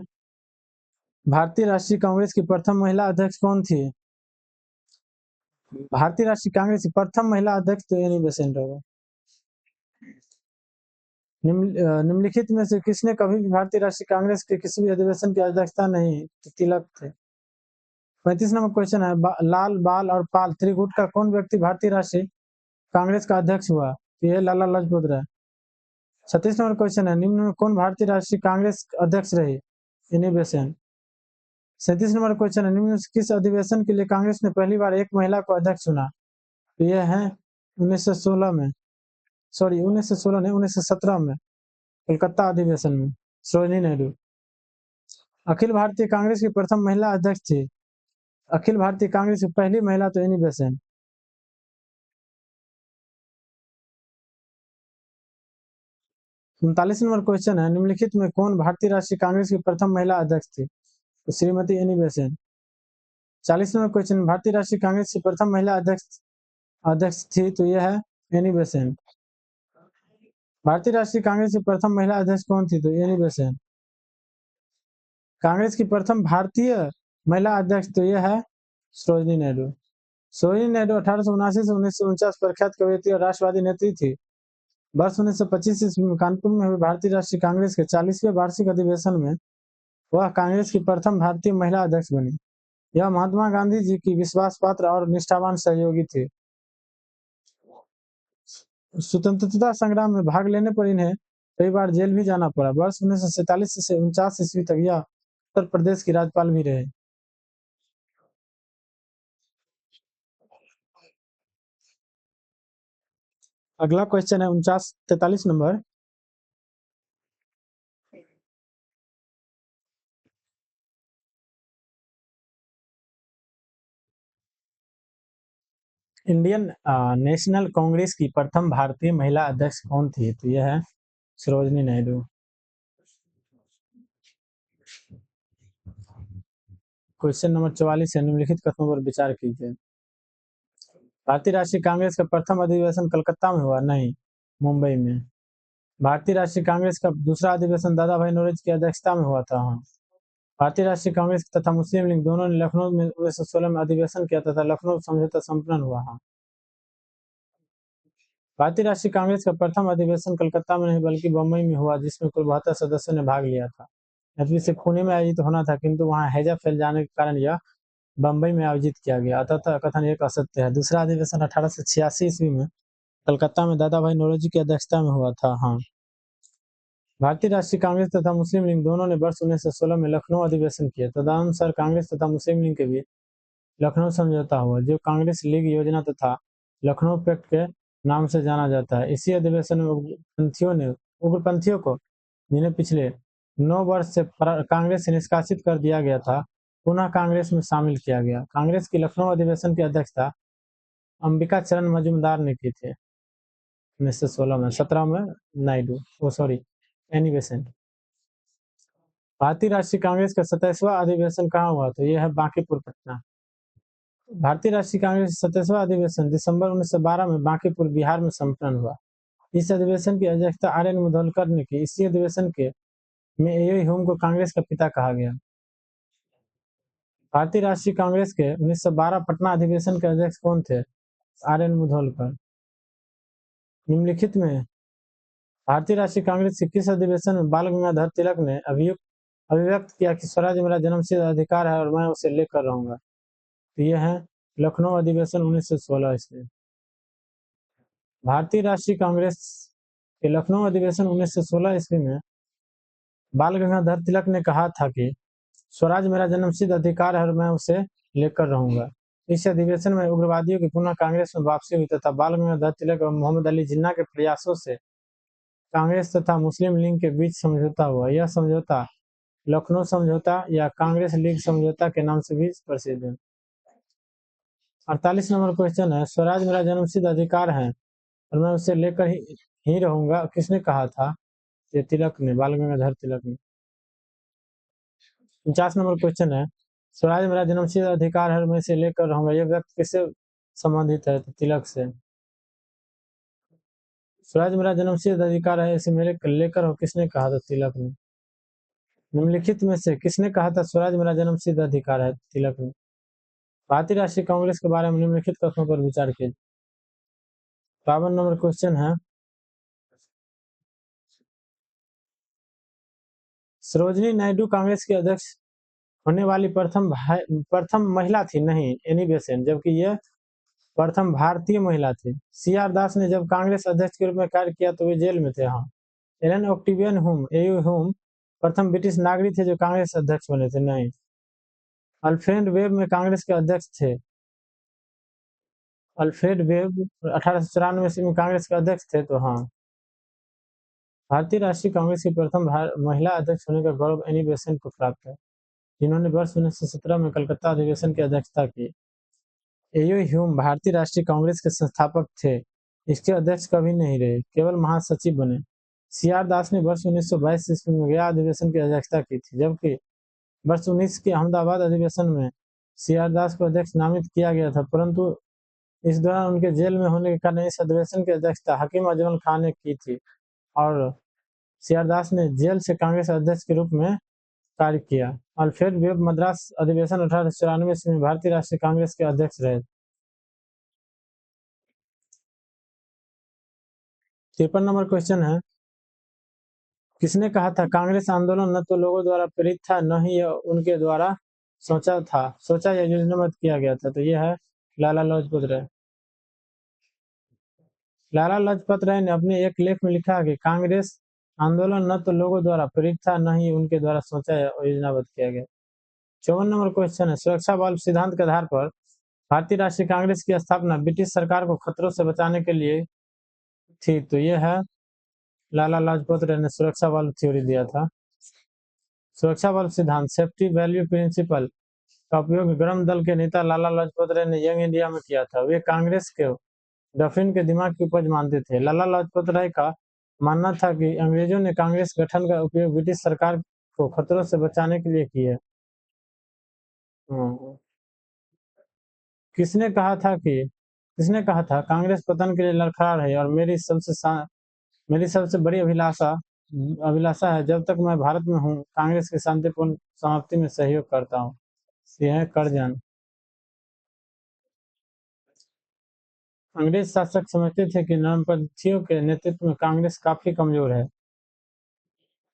भारतीय राष्ट्रीय कांग्रेस की प्रथम महिला अध्यक्ष कौन थी? भारतीय राष्ट्रीय कांग्रेस की प्रथम महिला अध्यक्ष तो एनी बेसेंट होगा। निम्नलिखित में से किसने कभी भी भारतीय राष्ट्रीय कांग्रेस के किसी भी अधिवेशन की अध्यक्षता नहीं? तो तिलक थे। 35 नंबर क्वेश्चन है, लाल बाल और पाल त्रिगुट का कौन व्यक्ति भारतीय राष्ट्रीय कांग्रेस का अध्यक्ष हुआ? तो यह लाला लाजपत राय। 36 नंबर क्वेश्चन है, निम्न में कौन भारतीय राष्ट्रीय कांग्रेस अध्यक्ष रहे? Annie Besant. 37 नंबर क्वेश्चन है, निम्न में किस अधिवेशन के लिए कांग्रेस ने पहली बार एक महिला को अध्यक्ष चुना? तो यह है 1916 में, सॉरी 1916 नहीं 1917 में कलकत्ता अधिवेशन में सरोजिनी नायडू। अखिल भारतीय कांग्रेस की प्रथम महिला अध्यक्ष थी। अखिल भारतीय कांग्रेस की पहली महिला तो एनी बेसेंट। 39 नंबर क्वेश्चन है, निम्नलिखित में कौन भारतीय राष्ट्रीय कांग्रेस की प्रथम महिला अध्यक्ष थी? तो Shrimati Annie Besant. 40 number question, भारतीय राष्ट्रीय कांग्रेस की प्रथम महिला अध्यक्ष थी, तो यह है एनी बेसेंट। भारतीय राष्ट्रीय कांग्रेस की प्रथम महिला अध्यक्ष कौन थी? तो एनी बेसेंट। कांग्रेस की प्रथम भारतीय महिला अध्यक्ष तो यह है सरोजिनी नायडू। सरोजिनी नायडू 1879 से 1949 प्रख्यात कवयित्री और राष्ट्रवादी नेत्री थी। वर्ष 1925 ईस्वी में कानपुर में हुए भारतीय राष्ट्रीय कांग्रेस के 40वें वार्षिक अधिवेशन में वह कांग्रेस की प्रथम भारतीय महिला अध्यक्ष बनी। यह महात्मा गांधी जी की विश्वास पात्र और निष्ठावान सहयोगी थी। स्वतंत्रता संग्राम में भाग लेने पर इन्हें कई बार जेल भी जाना पड़ा। वर्ष 1947 से 49 ईस्वी तक यह उत्तर प्रदेश की राज्यपाल भी रहे। अगला क्वेश्चन है 43 नंबर, इंडियन नेशनल कांग्रेस की प्रथम भारतीय महिला अध्यक्ष कौन थी? तो यह है सरोजनी नायडू। क्वेश्चन नंबर 44 है, निम्नलिखित कथनों पर विचार कीजिए। भारतीय राष्ट्रीय कांग्रेस का प्रथम अधिवेशन कलकत्ता में हुआ? नहीं, मुंबई में। भारतीय राष्ट्रीय कांग्रेस का दूसरा अधिवेशन दादा भाई नौरोजी की अध्यक्षता में हुआ था? हाँ। भारतीय राष्ट्रीय कांग्रेस तथा मुस्लिम लीग दोनों ने लखनऊ में 1916 में अधिवेशन किया तथा लखनऊ समझौता संपन्न हुआ। हाँ। भारतीय राष्ट्रीय कांग्रेस का प्रथम अधिवेशन कलकत्ता में नहीं बल्कि बम्बई में हुआ, जिसमें कुल 72 सदस्यों ने भाग लिया था। यद्यपि इसे पुणे में आयोजित होना था, किंतु वहां हैजा फैल जाने के कारण यह बम्बई में आयोजित किया गया। अतः कथन एक असत्य है। दूसरा अधिवेशन 1886 ईस्वी में कलकत्ता में दादा भाई नौरोजी की अध्यक्षता में हुआ था। हाँ। भारतीय राष्ट्रीय कांग्रेस तथा मुस्लिम लीग दोनों ने वर्ष 1916 में लखनऊ अधिवेशन किया। तदनुसार कांग्रेस तथा मुस्लिम लीग के बीच लखनऊ समझौता हुआ, जो कांग्रेस लीग योजना तथा लखनऊ पैक्ट के नाम से जाना जाता है। इसी अधिवेशन में उग्रपंथियों को, जिन्हें पिछले 9 वर्ष से कांग्रेस से निष्कासित कर दिया गया था, पुनः कांग्रेस में शामिल किया गया। कांग्रेस की लखनऊ अधिवेशन की अध्यक्षता अंबिका चरण मजूमदार ने की थी 1916 में। 17 में नायडू, एनी बेसेंट। भारतीय राष्ट्रीय कांग्रेस का 27वां अधिवेशन कहाँ हुआ? तो यह है बांकीपुर, पटना। भारतीय राष्ट्रीय कांग्रेस का 27वां अधिवेशन दिसंबर 1912 में बांकीपुर, बिहार में संपन्न हुआ। इस अधिवेशन की अध्यक्षता आर.एन. मुधोलकर ने की। इसी अधिवेशन के में ए.यू. ह्यूम को कांग्रेस का पिता कहा गया। भारतीय राष्ट्रीय कांग्रेस के 1912 पटना अधिवेशन के अध्यक्ष कौन थे? आर.एन. मुधोलकर। निम्नलिखित में भारतीय राष्ट्रीय कांग्रेस के किस अधिवेशन में बाल गंगाधर तिलक ने अभिव्यक्त किया कि स्वराज मेरा जन्मसिद्ध अधिकार है और मैं उसे लेकर रहूंगा? तो यह है लखनऊ अधिवेशन 1916 ईस्वी। भारतीय राष्ट्रीय कांग्रेस के लखनऊ अधिवेशन 1916 ईस्वी में बाल गंगाधर तिलक ने कहा था कि स्वराज मेरा जन्मसिद्ध अधिकार है और मैं उसे लेकर रहूंगा। इस अधिवेशन में उग्रवादियों की पुनः कांग्रेस में वापसी हुई तथा बाल गंगाधर तिलक और मोहम्मद अली जिन्ना के प्रयासों से कांग्रेस तथा मुस्लिम लीग के बीच समझौता हुआ। यह समझौता लखनऊ समझौता या कांग्रेस लीग समझौता के नाम से भी प्रसिद्ध है। 48 नंबर क्वेश्चन है, स्वराज मेरा जन्मसिद्ध अधिकार है और मैं उसे लेकर ही रहूंगा, किसने कहा था? ये तिलक ने, बाल गंगाधर तिलक ने। 49 नंबर क्वेश्चन है, स्वराज मेरा जन्मसिद्ध अधिकार है और मैं इसे लेकर रहूंगा, यह व्यक्ति किससे संबंधित है? तो तिलक से। स्वराज मेरा जन्मसिद्ध अधिकार है, इसे मेरे लेकर हो, किसने कहा था? तिलक ने। निम्नलिखित में से किसने कहा था स्वराज मेरा जन्मसिद्ध अधिकार है? तिलक ने। भारतीय राष्ट्रीय कांग्रेस के बारे में निम्नलिखित कथनों पर विचार कीजिए। 52 नंबर क्वेश्चन है, सरोजनी नायडू कांग्रेस के अध्यक्ष होने वाली प्रथम महिला थी? नहीं, एनी बेसेंट, जबकि यह प्रथम भारतीय महिला थी। सी.आर. दास ने जब कांग्रेस अध्यक्ष के रूप में कार्य किया तो वे जेल में थे। हाँ। Allan Octavian Hume, AU. Hume प्रथम ब्रिटिश नागरिक थे जो कांग्रेस अध्यक्ष बने थे? नहीं। अल्फ्रेड वेब में कांग्रेस के अध्यक्ष थे। अल्फ्रेड वेब 1894 ईस्वी में कांग्रेस के अध्यक्ष थे। तो हाँ। भारतीय राष्ट्रीय कांग्रेस की प्रथम महिला अध्यक्ष होने का गौरव एनी बेसेंट को प्राप्त है, जिन्होंने वर्ष 1917 में कलकत्ता अधिवेशन की अध्यक्षता की। ए.यू. ह्यूम भारतीय राष्ट्रीय कांग्रेस के संस्थापक थे। इसके अध्यक्ष कभी नहीं रहे, केवल महासचिव बने। सी.आर. दास ने वर्ष 1922 ईस्वी में गया अधिवेशन की अध्यक्षता की थी, जबकि वर्ष 19 के अहमदाबाद अधिवेशन में सी.आर. दास को अध्यक्ष नामित किया गया था, परंतु इस दौरान उनके जेल में होने के कारण इस अधिवेशन की अध्यक्षता हकीम अजमल खान ने की थी और सी.आर. दास ने जेल से कांग्रेस अध्यक्ष के रूप में कार्य किया। अल्फ्रेड वेब मद्रास अधिवेशन 1894 ईस्वी में भारतीय राष्ट्रीय कांग्रेस के अध्यक्ष रहे। 53 नंबर क्वेश्चन है, किसने कहा था कांग्रेस आंदोलन न तो लोगों द्वारा प्रेरित था न ही यह उनके द्वारा सोचा या योजनाबद्ध किया गया था? तो यह है लाला लाजपत राय। लाला लाजपत राय ने अपने एक लेख में लिखा है कि कांग्रेस आंदोलन न तो लोगों द्वारा प्रेरित था न ही उनके द्वारा सोचा या योजनाबद्ध किया गया। 54 नंबर क्वेश्चन है, सुरक्षा बल सिद्धांत के आधार पर भारतीय राष्ट्रीय कांग्रेस की स्थापना ब्रिटिश सरकार को खतरों से बचाने के लिए थी? तो यह है लाला लाजपत राय ने सुरक्षा बल थ्योरी दिया था। सुरक्षा बल सिद्धांत, सेफ्टी वैल्यू प्रिंसिपल, का उपयोग विक्रम दल के नेता लाला लाजपत राय ने यंग इंडिया में किया था। वे कांग्रेस के डफिन के दिमाग की उपज मानते थे। लाला लाजपत राय का मानना था कि अंग्रेजों ने कांग्रेस गठन का उपयोग ब्रिटिश सरकार को खतरों से बचाने के लिए किया। किसने कहा था कांग्रेस पतन के लिए लड़खड़ा रही और मेरी सबसे बड़ी अभिलाषा है जब तक मैं भारत में हूँ कांग्रेस की शांतिपूर्ण समाप्ति में सहयोग करता हूँ। यह है करजन। अंग्रेज शासक समझते थे कि नरमपंथियों के नेतृत्व में कांग्रेस काफी कमजोर है,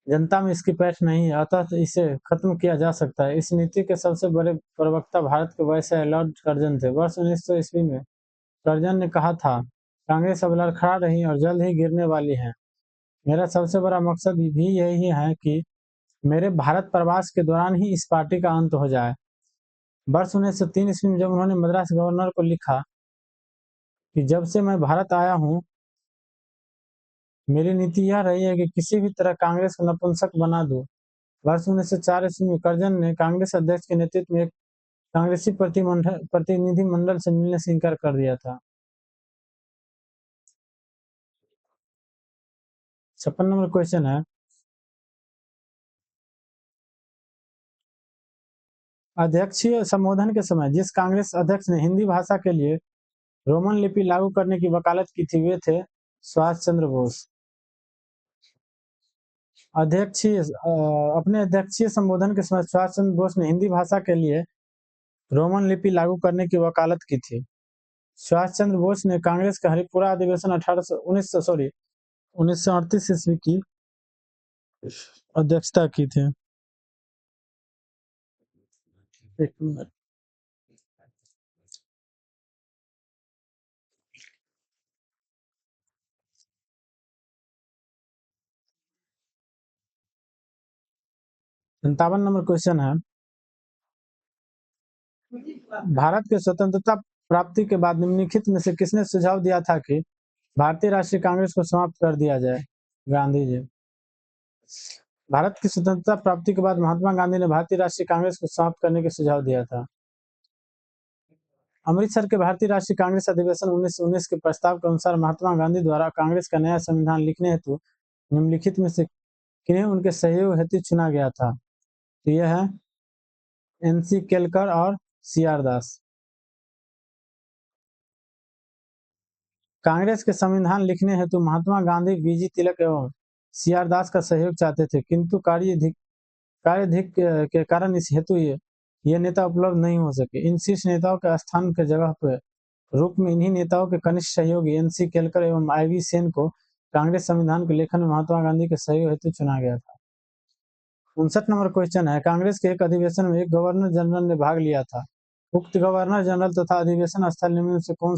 जनता में इसकी पैठ नहीं है, अतः इसे खत्म किया जा सकता है। इस नीति के सबसे बड़े प्रवक्ता भारत के वायसराय लॉर्ड कर्जन थे। वर्ष 1900 ईस्वी में कर्जन ने कहा था, कांग्रेस अब लड़खड़ा रही और जल्द ही गिरने वाली है। मेरा सबसे बड़ा मकसद भी यही है कि मेरे भारत प्रवास के दौरान ही इस पार्टी का अंत हो जाए। वर्ष 1903 ईस्वी में जब उन्होंने मद्रास गवर्नर को लिखा कि जब से मैं भारत आया हूँ मेरी नीति यह रही है कि किसी भी तरह कांग्रेस को नपुंसक बना दूं। वर्ष 1904 ईस्वी में कर्जन ने कांग्रेस अध्यक्ष के नेतृत्व में एक कांग्रेसी प्रतिनिधिमंडल से मिलने से इनकार कर दिया था। 56 नंबर क्वेश्चन है, अध्यक्षीय संबोधन के समय जिस कांग्रेस अध्यक्ष ने हिंदी भाषा के लिए रोमन लिपि लागू करने की वकालत की थी वे थे सुभाष चंद्र बोस। अपने अध्यक्षीय संबोधन के समय सुभाष चंद्र बोस ने हिंदी भाषा के लिए रोमन लिपि लागू करने की वकालत की थी। सुभाष चंद्र बोस ने कांग्रेस का हरिपुरा अधिवेशन 1938 ईस्वी की अध्यक्षता की थी। एक मिनट, संतावन नंबर क्वेश्चन है, भारत के स्वतंत्रता प्राप्ति के बाद निम्नलिखित में से किसने सुझाव दिया था कि भारतीय राष्ट्रीय कांग्रेस को समाप्त कर दिया जाए? गांधी जी। भारत की स्वतंत्रता प्राप्ति के बाद महात्मा गांधी ने भारतीय राष्ट्रीय कांग्रेस को समाप्त करने का सुझाव दिया था। अमृतसर के भारतीय राष्ट्रीय कांग्रेस अधिवेशन 1919 के प्रस्ताव के अनुसार महात्मा गांधी द्वारा कांग्रेस का नया संविधान लिखने हेतु निम्नलिखित में से किन्हें उनके सहयोग हेतु चुना गया था? तो यह है NC केलकर और CR दास। कांग्रेस के संविधान लिखने हेतु महात्मा गांधी BG तिलक एवं CR दास का सहयोग चाहते थे, किंतु कार्याधिक के कारण इस हेतु ये नेता उपलब्ध नहीं हो सके। इन शीर्ष नेताओं के स्थान के जगह पर रूप में इन्हीं नेताओं के कनिष्ठ सहयोगी NC केलकर एवं IV सेन को कांग्रेस संविधान के लेखन में महात्मा गांधी के सहयोग हेतु चुना गया था। 59 नंबर क्वेश्चन है, कांग्रेस के एक अधिवेशन में एक गवर्नर जनरल ने भाग लिया था। उक्त गवर्नर जनरल तथा अधिवेशन स्थल निम्न से कौन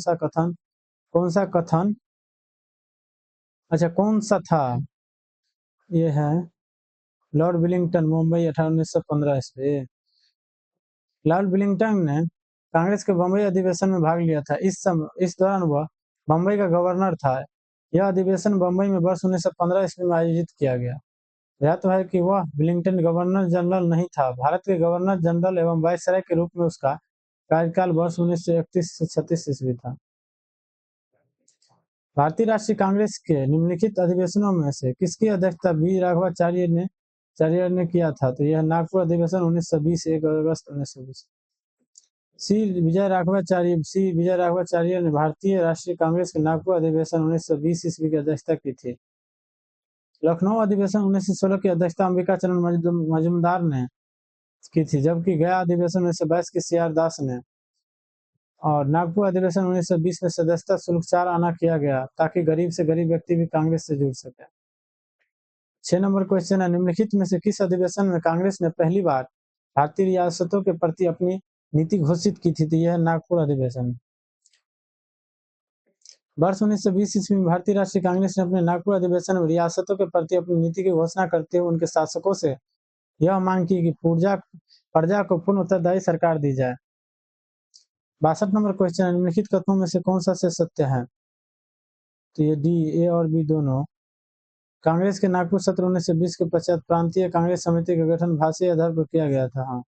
सा था? ये है लॉर्ड विलिंगटन, मुंबई 1915 ईस्वी। लॉर्ड विलिंगटन ने कांग्रेस के बम्बई अधिवेशन में भाग लिया था। इस दौरान वह बम्बई का गवर्नर था। यह अधिवेशन बम्बई में वर्ष 1915 ईस्वी में आयोजित किया गया। ध्यात है कि वह विलिंगटन गवर्नर जनरल नहीं था। भारत के गवर्नर जनरल एवं वायसराय के रूप में उसका कार्यकाल वर्ष 1931 से 36 ईस्वी था। भारतीय राष्ट्रीय कांग्रेस के निम्नलिखित अधिवेशनों में से किसकी अध्यक्षता बी राघवाचार्य ने किया था? तो यह नागपुर अधिवेशन 1920, 1 अगस्त 1920। सी विजय राघवाचार्य ने भारतीय राष्ट्रीय कांग्रेस के नागपुर अधिवेशन 1920 ईस्वी की अध्यक्षता की थी। लखनऊ अधिवेशन 1916 की अध्यक्षता अंबिका चरण मजूमदार ने की थी, जबकि गया अधिवेशन 1922 की CR दास ने, और नागपुर अधिवेशन 1920 में सदस्यता शुल्क 4 आना किया गया ताकि गरीब से गरीब व्यक्ति भी कांग्रेस से जुड़ सके। 6 नंबर क्वेश्चन है, निम्नलिखित में से किस अधिवेशन में कांग्रेस ने पहली बार भारतीय रियासतों के प्रति अपनी नीति घोषित की थी? तो यह नागपुर अधिवेशन। वर्ष 1920 ईस्वी में भारतीय राष्ट्रीय कांग्रेस ने अपने नागपुर अधिवेशन में रियासतों के प्रति अपनी नीति की घोषणा करते हुए उनके शासकों से यह मांग की कि प्रजा को पूर्ण उत्तरदायी सरकार दी जाए। 62 नंबर क्वेश्चन है, निम्नलिखित कथनों में से कौन सा से सत्य है? तो ये A और B दोनों। कांग्रेस के नागपुर सत्र 1920 के पश्चात प्रांतीय कांग्रेस समिति का गठन भाषाई आधार पर किया गया था। हाँ।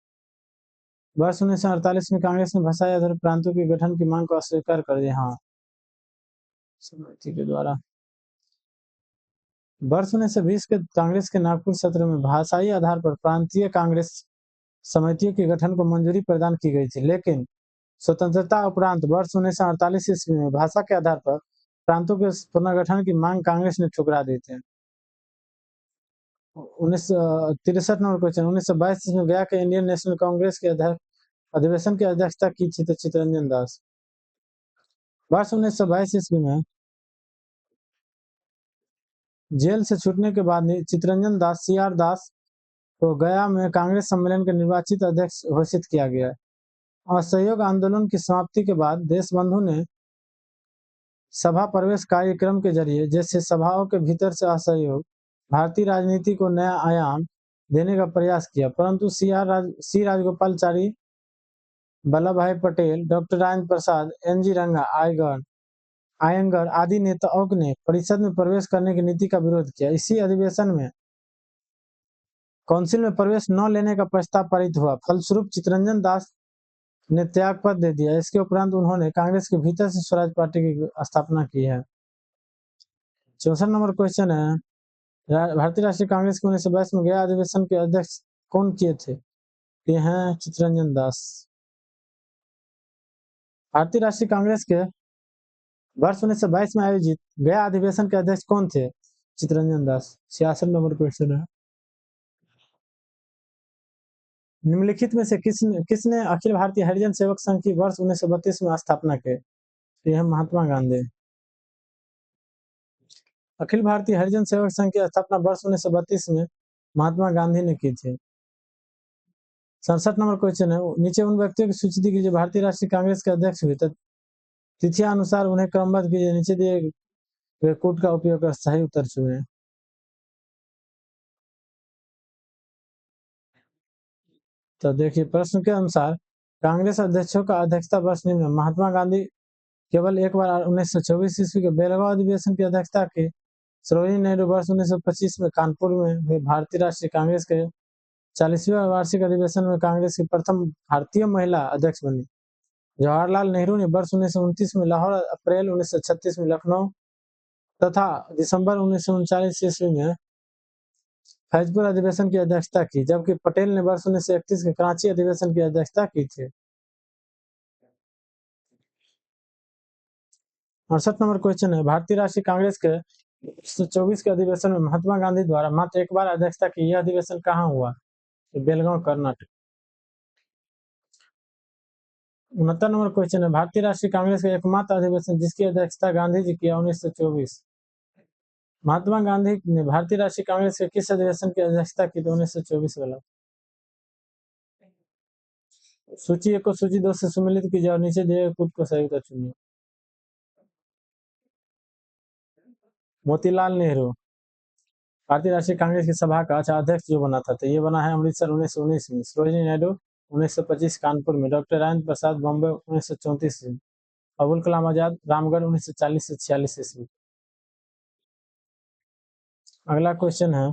वर्ष 1948 में कांग्रेस ने भाषाई आधारित प्रांतों के गठन की मांग को अस्वीकार कर दिया। हाँ, समिति के द्वारा। वर्ष 1920 के कांग्रेस के नागपुर सत्र में भाषाई आधार पर प्रांतीय कांग्रेस समितियों के गठन को मंजूरी प्रदान की गई थी, लेकिन स्वतंत्रता उपरांत वर्ष 1948 ईस्वी में भाषा के आधार पर प्रांतों के पुनर्गठन की मांग कांग्रेस ने ठुकरा दी थी। 1963 नंबर क्वेश्चन, 1922 में गया के इंडियन नेशनल कांग्रेस के अधिवेशन की अध्यक्षता की थी तो चित्तरंजन दास। वर्ष 1922 ईस्वी में जेल से छूटने के बाद चित्तरंजन दास सीआर दास को गया में कांग्रेस सम्मेलन के निर्वाचित अध्यक्ष घोषित किया गया। असहयोग आंदोलन की समाप्ति के बाद देशबंधु ने सभा प्रवेश कार्यक्रम के जरिए जैसे सभाओं के भीतर से असहयोग भारतीय राजनीति को नया आयाम देने का प्रयास किया, परंतु सी राजगोपालचारी, वल्लभ भाई पटेल, डॉक्टर राजेंद्र प्रसाद, एन.जी. रंगा, आयंगर आदि नेताओं ने परिषद में प्रवेश करने की नीति का विरोध किया। इसी अधिवेशन में काउंसिल में प्रवेश न लेने का प्रस्ताव पारित हुआ। फलस्वरूप चित्तरंजन दास ने त्यागपत्र दे दिया। इसके उपरांत उन्होंने कांग्रेस के भीतर से स्वराज पार्टी की स्थापना की है। 64 नंबर क्वेश्चन है, भारतीय राष्ट्रीय कांग्रेस के 1922 में गया अधिवेशन के अध्यक्ष कौन किए थे? ये हैं चित्तरंजन दास। भारतीय राष्ट्रीय कांग्रेस के वर्ष 1922 में आयोजित गया अधिवेशन के अध्यक्ष कौन थे? चित्तरंजन दास। 66 नंबर क्वेश्चन है, निम्नलिखित में से किसने अखिल भारतीय हरिजन सेवक संघ की वर्ष 1932 में स्थापना की? यह है महात्मा गांधी। अखिल भारतीय हरिजन सेवक संघ की स्थापना वर्ष 1932 में महात्मा गांधी ने की थी। 67 नंबर क्वेश्चन है, नीचे उन व्यक्तियों की सूची दी गई जो भारतीय राष्ट्रीय कांग्रेस के अध्यक्ष हुए, तिथियां अनुसार उन्हें क्रमबद्ध कीजिए। नीचे दिए गए कोड का उपयोग कर सही उत्तर चुनें। तो देखिए, प्रश्न के अनुसार कांग्रेस अध्यक्षों का अध्यक्षता वर्ष निम्न: महात्मा गांधी केवल एक बार 1924 ईस्वी के बेलगांव अधिवेशन की अध्यक्षता की। सरोजिनी नायडू वर्ष 1925 में कानपुर में हुए भारतीय राष्ट्रीय कांग्रेस के 40वें वार्षिक अधिवेशन में कांग्रेस की प्रथम भारतीय महिला अध्यक्ष बनी। जवाहरलाल नेहरू ने वर्ष 1929 में लाहौर, अप्रैल 1936 में लखनऊ तथा दिसंबर 1939 ईस्वी में फैजपुर अधिवेशन की अध्यक्षता की, जबकि पटेल ने वर्ष 1931 के कराची अधिवेशन की अध्यक्षता की थी। 68 नंबर क्वेश्चन है, भारतीय राष्ट्रीय कांग्रेस के 1924 के अधिवेशन में महात्मा गांधी द्वारा मात्र एक बार अध्यक्षता की। यह अधिवेशन कहाँ हुआ? बेलगांव, कर्नाटक। 69 नंबर क्वेश्चन है, भारतीय राष्ट्रीय कांग्रेस का एकमात्र अधिवेशन जिसकी अध्यक्षता गांधी जी किया 1924। महात्मा गांधी ने भारतीय राष्ट्रीय कांग्रेस के किस अधिवेशन की अध्यक्षता की थी? 1924 वाला। सूची 1 को सूची 2 से सम्मिलित कीजिए और नीचे दिए गए कोड को सही उत्तर चुनिए। मोतीलाल नेहरू भारतीय राष्ट्रीय कांग्रेस की सभा का अध्यक्ष जो बना था, तो ये बना है अमृतसर 1919 में। सरोजिनी नायडू 1925 कानपुर में। डॉक्टर राजेंद्र प्रसाद बॉम्बे 1934 में। अबुल कलाम आजाद रामगढ़ 1940 से 46 ईस्वी। अगला क्वेश्चन है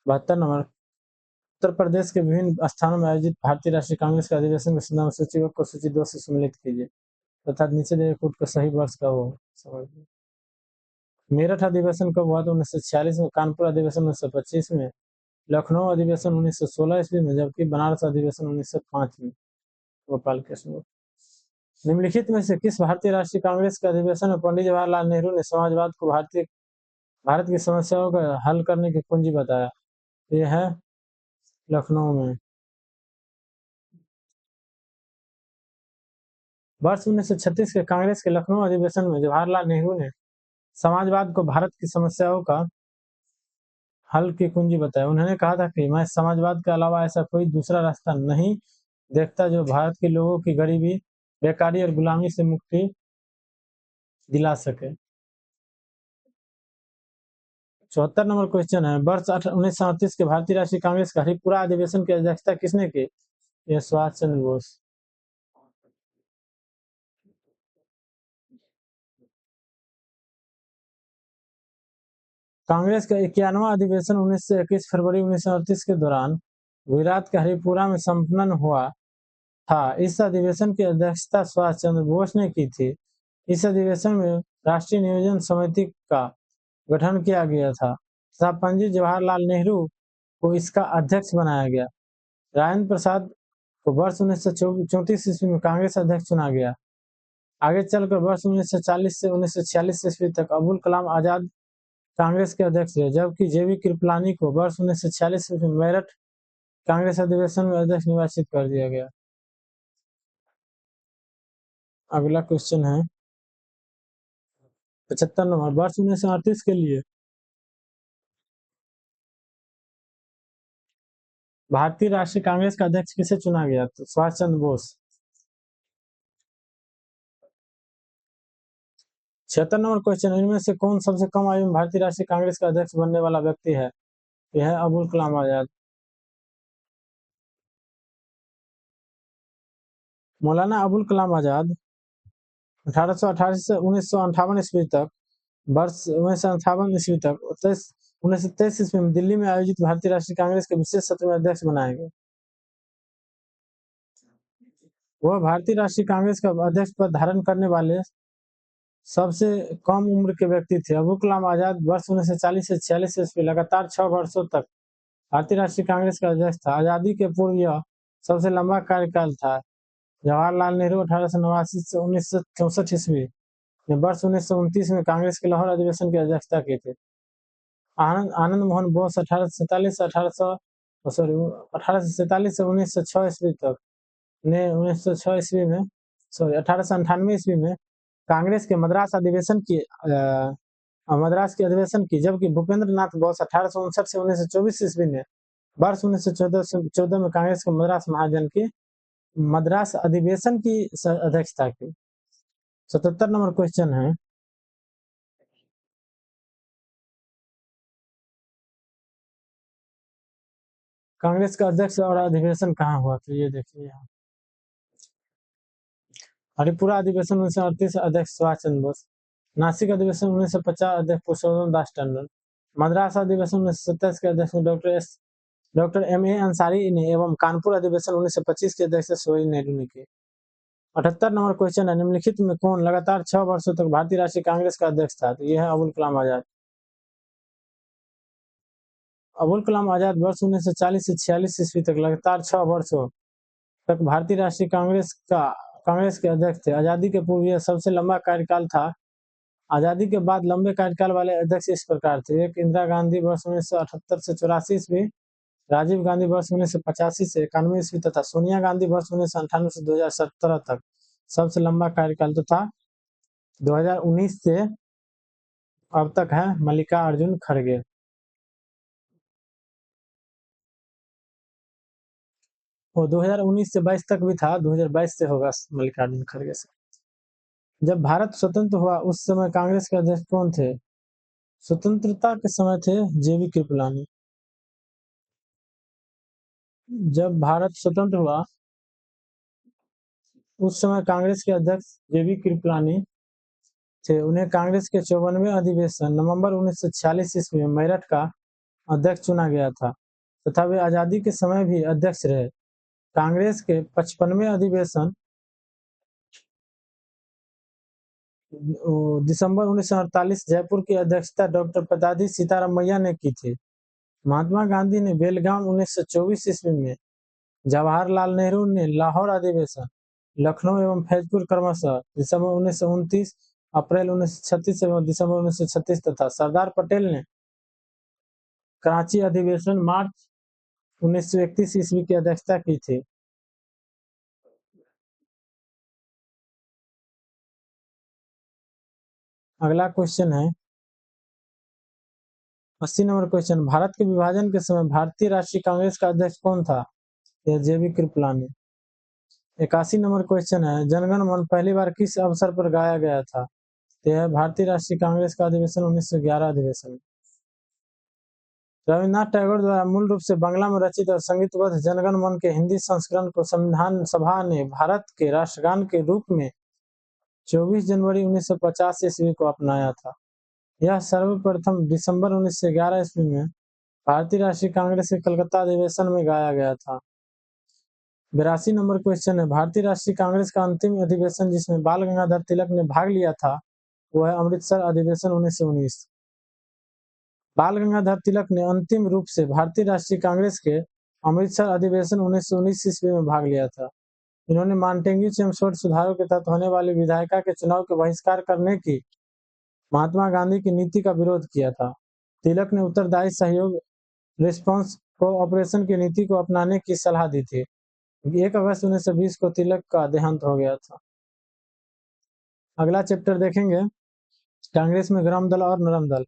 72 नंबर, उत्तर प्रदेश के विभिन्न स्थानों में आयोजित भारतीय राष्ट्रीय कांग्रेस के अधिवेशन के संदर्भ सूची को सूची 2 से सम्मिलित कीजिए तथा नीचे दिए कोड का सही वर्ष का हो समझिए। मेरठ अधिवेशन कब हुआ? 1946 में। कानपुर अधिवेशन 1925 में। लखनऊ अधिवेशन 1916 ईस्वी में, जबकि बनारस अधिवेशन 1905 में। गोपाल कृष्ण। निम्नलिखित में से किस भारतीय राष्ट्रीय कांग्रेस के अधिवेशन में पंडित जवाहरलाल नेहरू ने समाजवाद को भारत की समस्याओं का हल करने की कुंजी बताया? यह है लखनऊ में। वर्ष 1936 के कांग्रेस के लखनऊ अधिवेशन में जवाहरलाल नेहरू ने समाजवाद को भारत की समस्याओं का हल की कुंजी बताया। उन्होंने कहा था कि मैं समाजवाद के अलावा ऐसा कोई दूसरा रास्ता नहीं देखता जो भारत के लोगों की गरीबी, बेकारी और गुलामी से मुक्ति दिला सके। 74 नंबर क्वेश्चन है, वर्ष 1938 के भारतीय राष्ट्रीय कांग्रेस का हरिपुरा अधिवेशन की अध्यक्षता किसने की? यह सुभाष चंद्र बोस। कांग्रेस का 91वां अधिवेशन 19 से 21 फरवरी 1938 के दौरान गुजरात के हरिपुरा में संपन्न हुआ। था। इस अधिवेशन की अध्यक्षता सुभाष चंद्र बोस ने की थी। इस अधिवेशन में राष्ट्रीय नियोजन समिति का गठन किया गया था तथा पंडित जवाहरलाल नेहरू को इसका अध्यक्ष बनाया गया। राजेंद्र प्रसाद को वर्ष 1934 ईस्वी में कांग्रेस अध्यक्ष चुना गया। आगे चलकर वर्ष 1940 से 1946 ईस्वी तक अबुल कलाम आजाद कांग्रेस के अध्यक्ष रहे, जबकि जेबी कृपलानी को वर्ष 1946 ईस्वी में मेरठ कांग्रेस अधिवेशन में अध्यक्ष निर्वाचित कर दिया गया। अगला क्वेश्चन है 75 नंबर, वर्ष 1938 के लिए भारतीय राष्ट्रीय कांग्रेस का अध्यक्ष किसे चुना गया? तो सुभाष चंद्र बोस। 76 नंबर क्वेश्चन, इनमें से कौन सबसे कम आयु में भारतीय राष्ट्रीय कांग्रेस का अध्यक्ष बनने वाला व्यक्ति है? यह है अबुल कलाम आजाद। मौलाना अबुल कलाम आजाद 1888 से 1958 ईस्वी तक वर्ष 1958 ईस्वी तक 1923 ईस्वी में दिल्ली में आयोजित भारतीय राष्ट्रीय कांग्रेस के विशेष सत्र में अध्यक्ष बनाए गए। वह भारतीय राष्ट्रीय कांग्रेस का अध्यक्ष पद धारण करने वाले सबसे कम उम्र के व्यक्ति थे। अबुल कलाम आजाद वर्ष 1940 से 46 ईस्वी लगातार 6 वर्षों तक भारतीय राष्ट्रीय कांग्रेस का अध्यक्ष था। आजादी के पूर्व यह सबसे लंबा कार्यकाल था। जवाहरलाल नेहरू 1889 से 1964 ईस्वी ने वर्ष 1929 में कांग्रेस के लाहौर अधिवेशन की अध्यक्षता की थी। आनंद मोहन बोस 1847 से 1906 ईस्वी तक ने 1906 ईस्वी में 1898 ईस्वी में कांग्रेस के मद्रास अधिवेशन की, जबकि भूपेंद्र नाथ बोस 1859 से 1924 ईस्वी ने वर्ष 1914 में कांग्रेस के मद्रास अधिवेशन की अध्यक्षता की। 77 नंबर क्वेश्चन है, कांग्रेस का अध्यक्ष और अधिवेशन कहाँ हुआ? तो ये देखिए यहाँ हरिपुरा अधिवेशन 1938 अध्यक्ष सुभाष चंद्र बोस, नासिक अधिवेशन 1950 अध्यक्ष पुरुषोत्तम दास टंडन, मद्रास अधिवेशन 1927 के अध्यक्ष डॉक्टर M.A. अंसारी ने एवं कानपुर अधिवेशन 1925 के अध्यक्ष सरोजिनी नायडू ने किए। 78 नंबर क्वेश्चन है, निम्नलिखित में कौन लगातार 6 वर्षों तक भारतीय राष्ट्रीय कांग्रेस का अध्यक्ष था? तो यह है अबुल कलाम आजाद। अबुल कलाम आजाद वर्ष 1940 से 46 ईस्वी तक लगातार 6 वर्षों तक भारतीय राष्ट्रीय कांग्रेस के अध्यक्ष थे। आजादी के पूर्व यह सबसे लंबा कार्यकाल था। आजादी के बाद लंबे कार्यकाल वाले अध्यक्ष इस प्रकार थे: एक इंदिरा गांधी वर्ष 1978 से 84 ईस्वी, राजीव गांधी वर्ष 1985 से 91 ईस्वी तथा सोनिया गांधी वर्ष 1998 से 2017 तक। सबसे लंबा कार्यकाल तो था 2019 से अब तक है मल्लिकार्जुन खड़गे। और 2019 से 22 तक भी था, 2022 से होगा मल्लिकार्जुन खड़गे से। जब भारत स्वतंत्र हुआ उस समय कांग्रेस के अध्यक्ष कौन थे? स्वतंत्रता के समय थे जेबी कृपलानी। जब भारत स्वतंत्र हुआ उस समय कांग्रेस के अध्यक्ष जेबी कृपलानी थे। उन्हें कांग्रेस के 54वें अधिवेशन नवंबर 1946 ईस्वी में मेरठ का अध्यक्ष चुना गया था तथा वे आजादी के समय भी अध्यक्ष रहे। कांग्रेस के 55वें अधिवेशन दिसंबर 1948 जयपुर की अध्यक्षता डॉक्टर पदाधी सीतारामैया ने की थी। महात्मा गांधी ने बेलगाम 1924 ईस्वी में, जवाहरलाल नेहरू ने लाहौर अधिवेशन, लखनऊ एवं फैजपुर क्रमशः दिसंबर 1929, अप्रैल 1936 एवं दिसंबर 1936 तथा सरदार पटेल ने कराची अधिवेशन मार्च 1931 ईस्वी की अध्यक्षता की थी। अगला क्वेश्चन है 80 नंबर क्वेश्चन, भारत के विभाजन के समय भारतीय राष्ट्रीय कांग्रेस का अध्यक्ष कौन था? यह जेबी कृपलानी। 81 नंबर क्वेश्चन है, जनगण मन पहली बार किस अवसर पर गाया गया था? यह भारतीय राष्ट्रीय कांग्रेस का अधिवेशन 1911 अधिवेशन। रविन्द्रनाथ टैगोर द्वारा मूल रूप से बांग्ला में रचित और संगीतबद्ध जनगण मन के हिंदी संस्करण को संविधान सभा ने भारत के राष्ट्रगान के रूप में 24 जनवरी 1950 ईस्वी को अपनाया था। यह सर्वप्रथम दिसंबर 1911 ईस्वी में भारतीय राष्ट्रीय कांग्रेस के कलकत्ता अधिवेशन में गाया गया था। 82 नंबर क्वेश्चन है, भारतीय राष्ट्रीय कांग्रेस का अंतिम अधिवेशन जिसमें बाल गंगाधर तिलक ने भाग लिया था वो है अमृतसर अधिवेशन 1919। बाल गंगाधर तिलक ने अंतिम रूप से भारतीय राष्ट्रीय कांग्रेस के अमृतसर अधिवेशन 1919 ईस्वी में भाग लिया था। इन्होंने मांटेग्यू चेम्सफोर्ड सुधारों के तहत होने वाली विधायिका के चुनाव के बहिष्कार करने की महात्मा गांधी की नीति का विरोध किया था। तिलक ने उत्तरदायी सहयोग रिस्पॉन्स कोऑपरेशन की नीति को अपनाने की सलाह दी थी। 1 अगस्त 1920 को तिलक का देहांत हो गया था। अगला चैप्टर देखेंगे, कांग्रेस में गरम दल और नरम दल।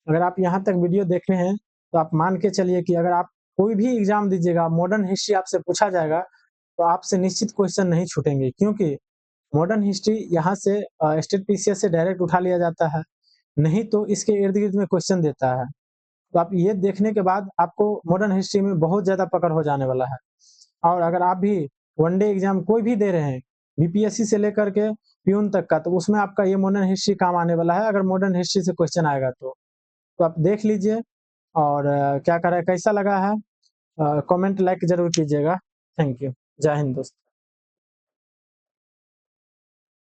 अगर आप यहाँ तक वीडियो देख रहे हैं तो आप मान के चलिए कि अगर आप कोई भी एग्जाम दीजिएगा, मॉडर्न हिस्ट्री आपसे पूछा जाएगा तो आपसे निश्चित क्वेश्चन नहीं छूटेंगे, क्योंकि मॉडर्न हिस्ट्री यहाँ से स्टेट पीसीएस से डायरेक्ट उठा लिया जाता है, नहीं तो इसके इर्द गिर्द में क्वेश्चन देता है। तो आप ये देखने के बाद आपको मॉडर्न हिस्ट्री में बहुत ज्यादा पकड़ हो जाने वाला है। और अगर आप भी वनडे एग्जाम कोई भी दे रहे हैं, बीपीएससी से लेकर के प्यून तक का, तो उसमें आपका ये मॉडर्न हिस्ट्री काम आने वाला है अगर मॉडर्न हिस्ट्री से क्वेश्चन आएगा तो आप देख लीजिए। और क्या कर रहा है, कैसा लगा है, कमेंट लाइक जरूर कीजिएगा। Thank you. जय हिंद दोस्तों।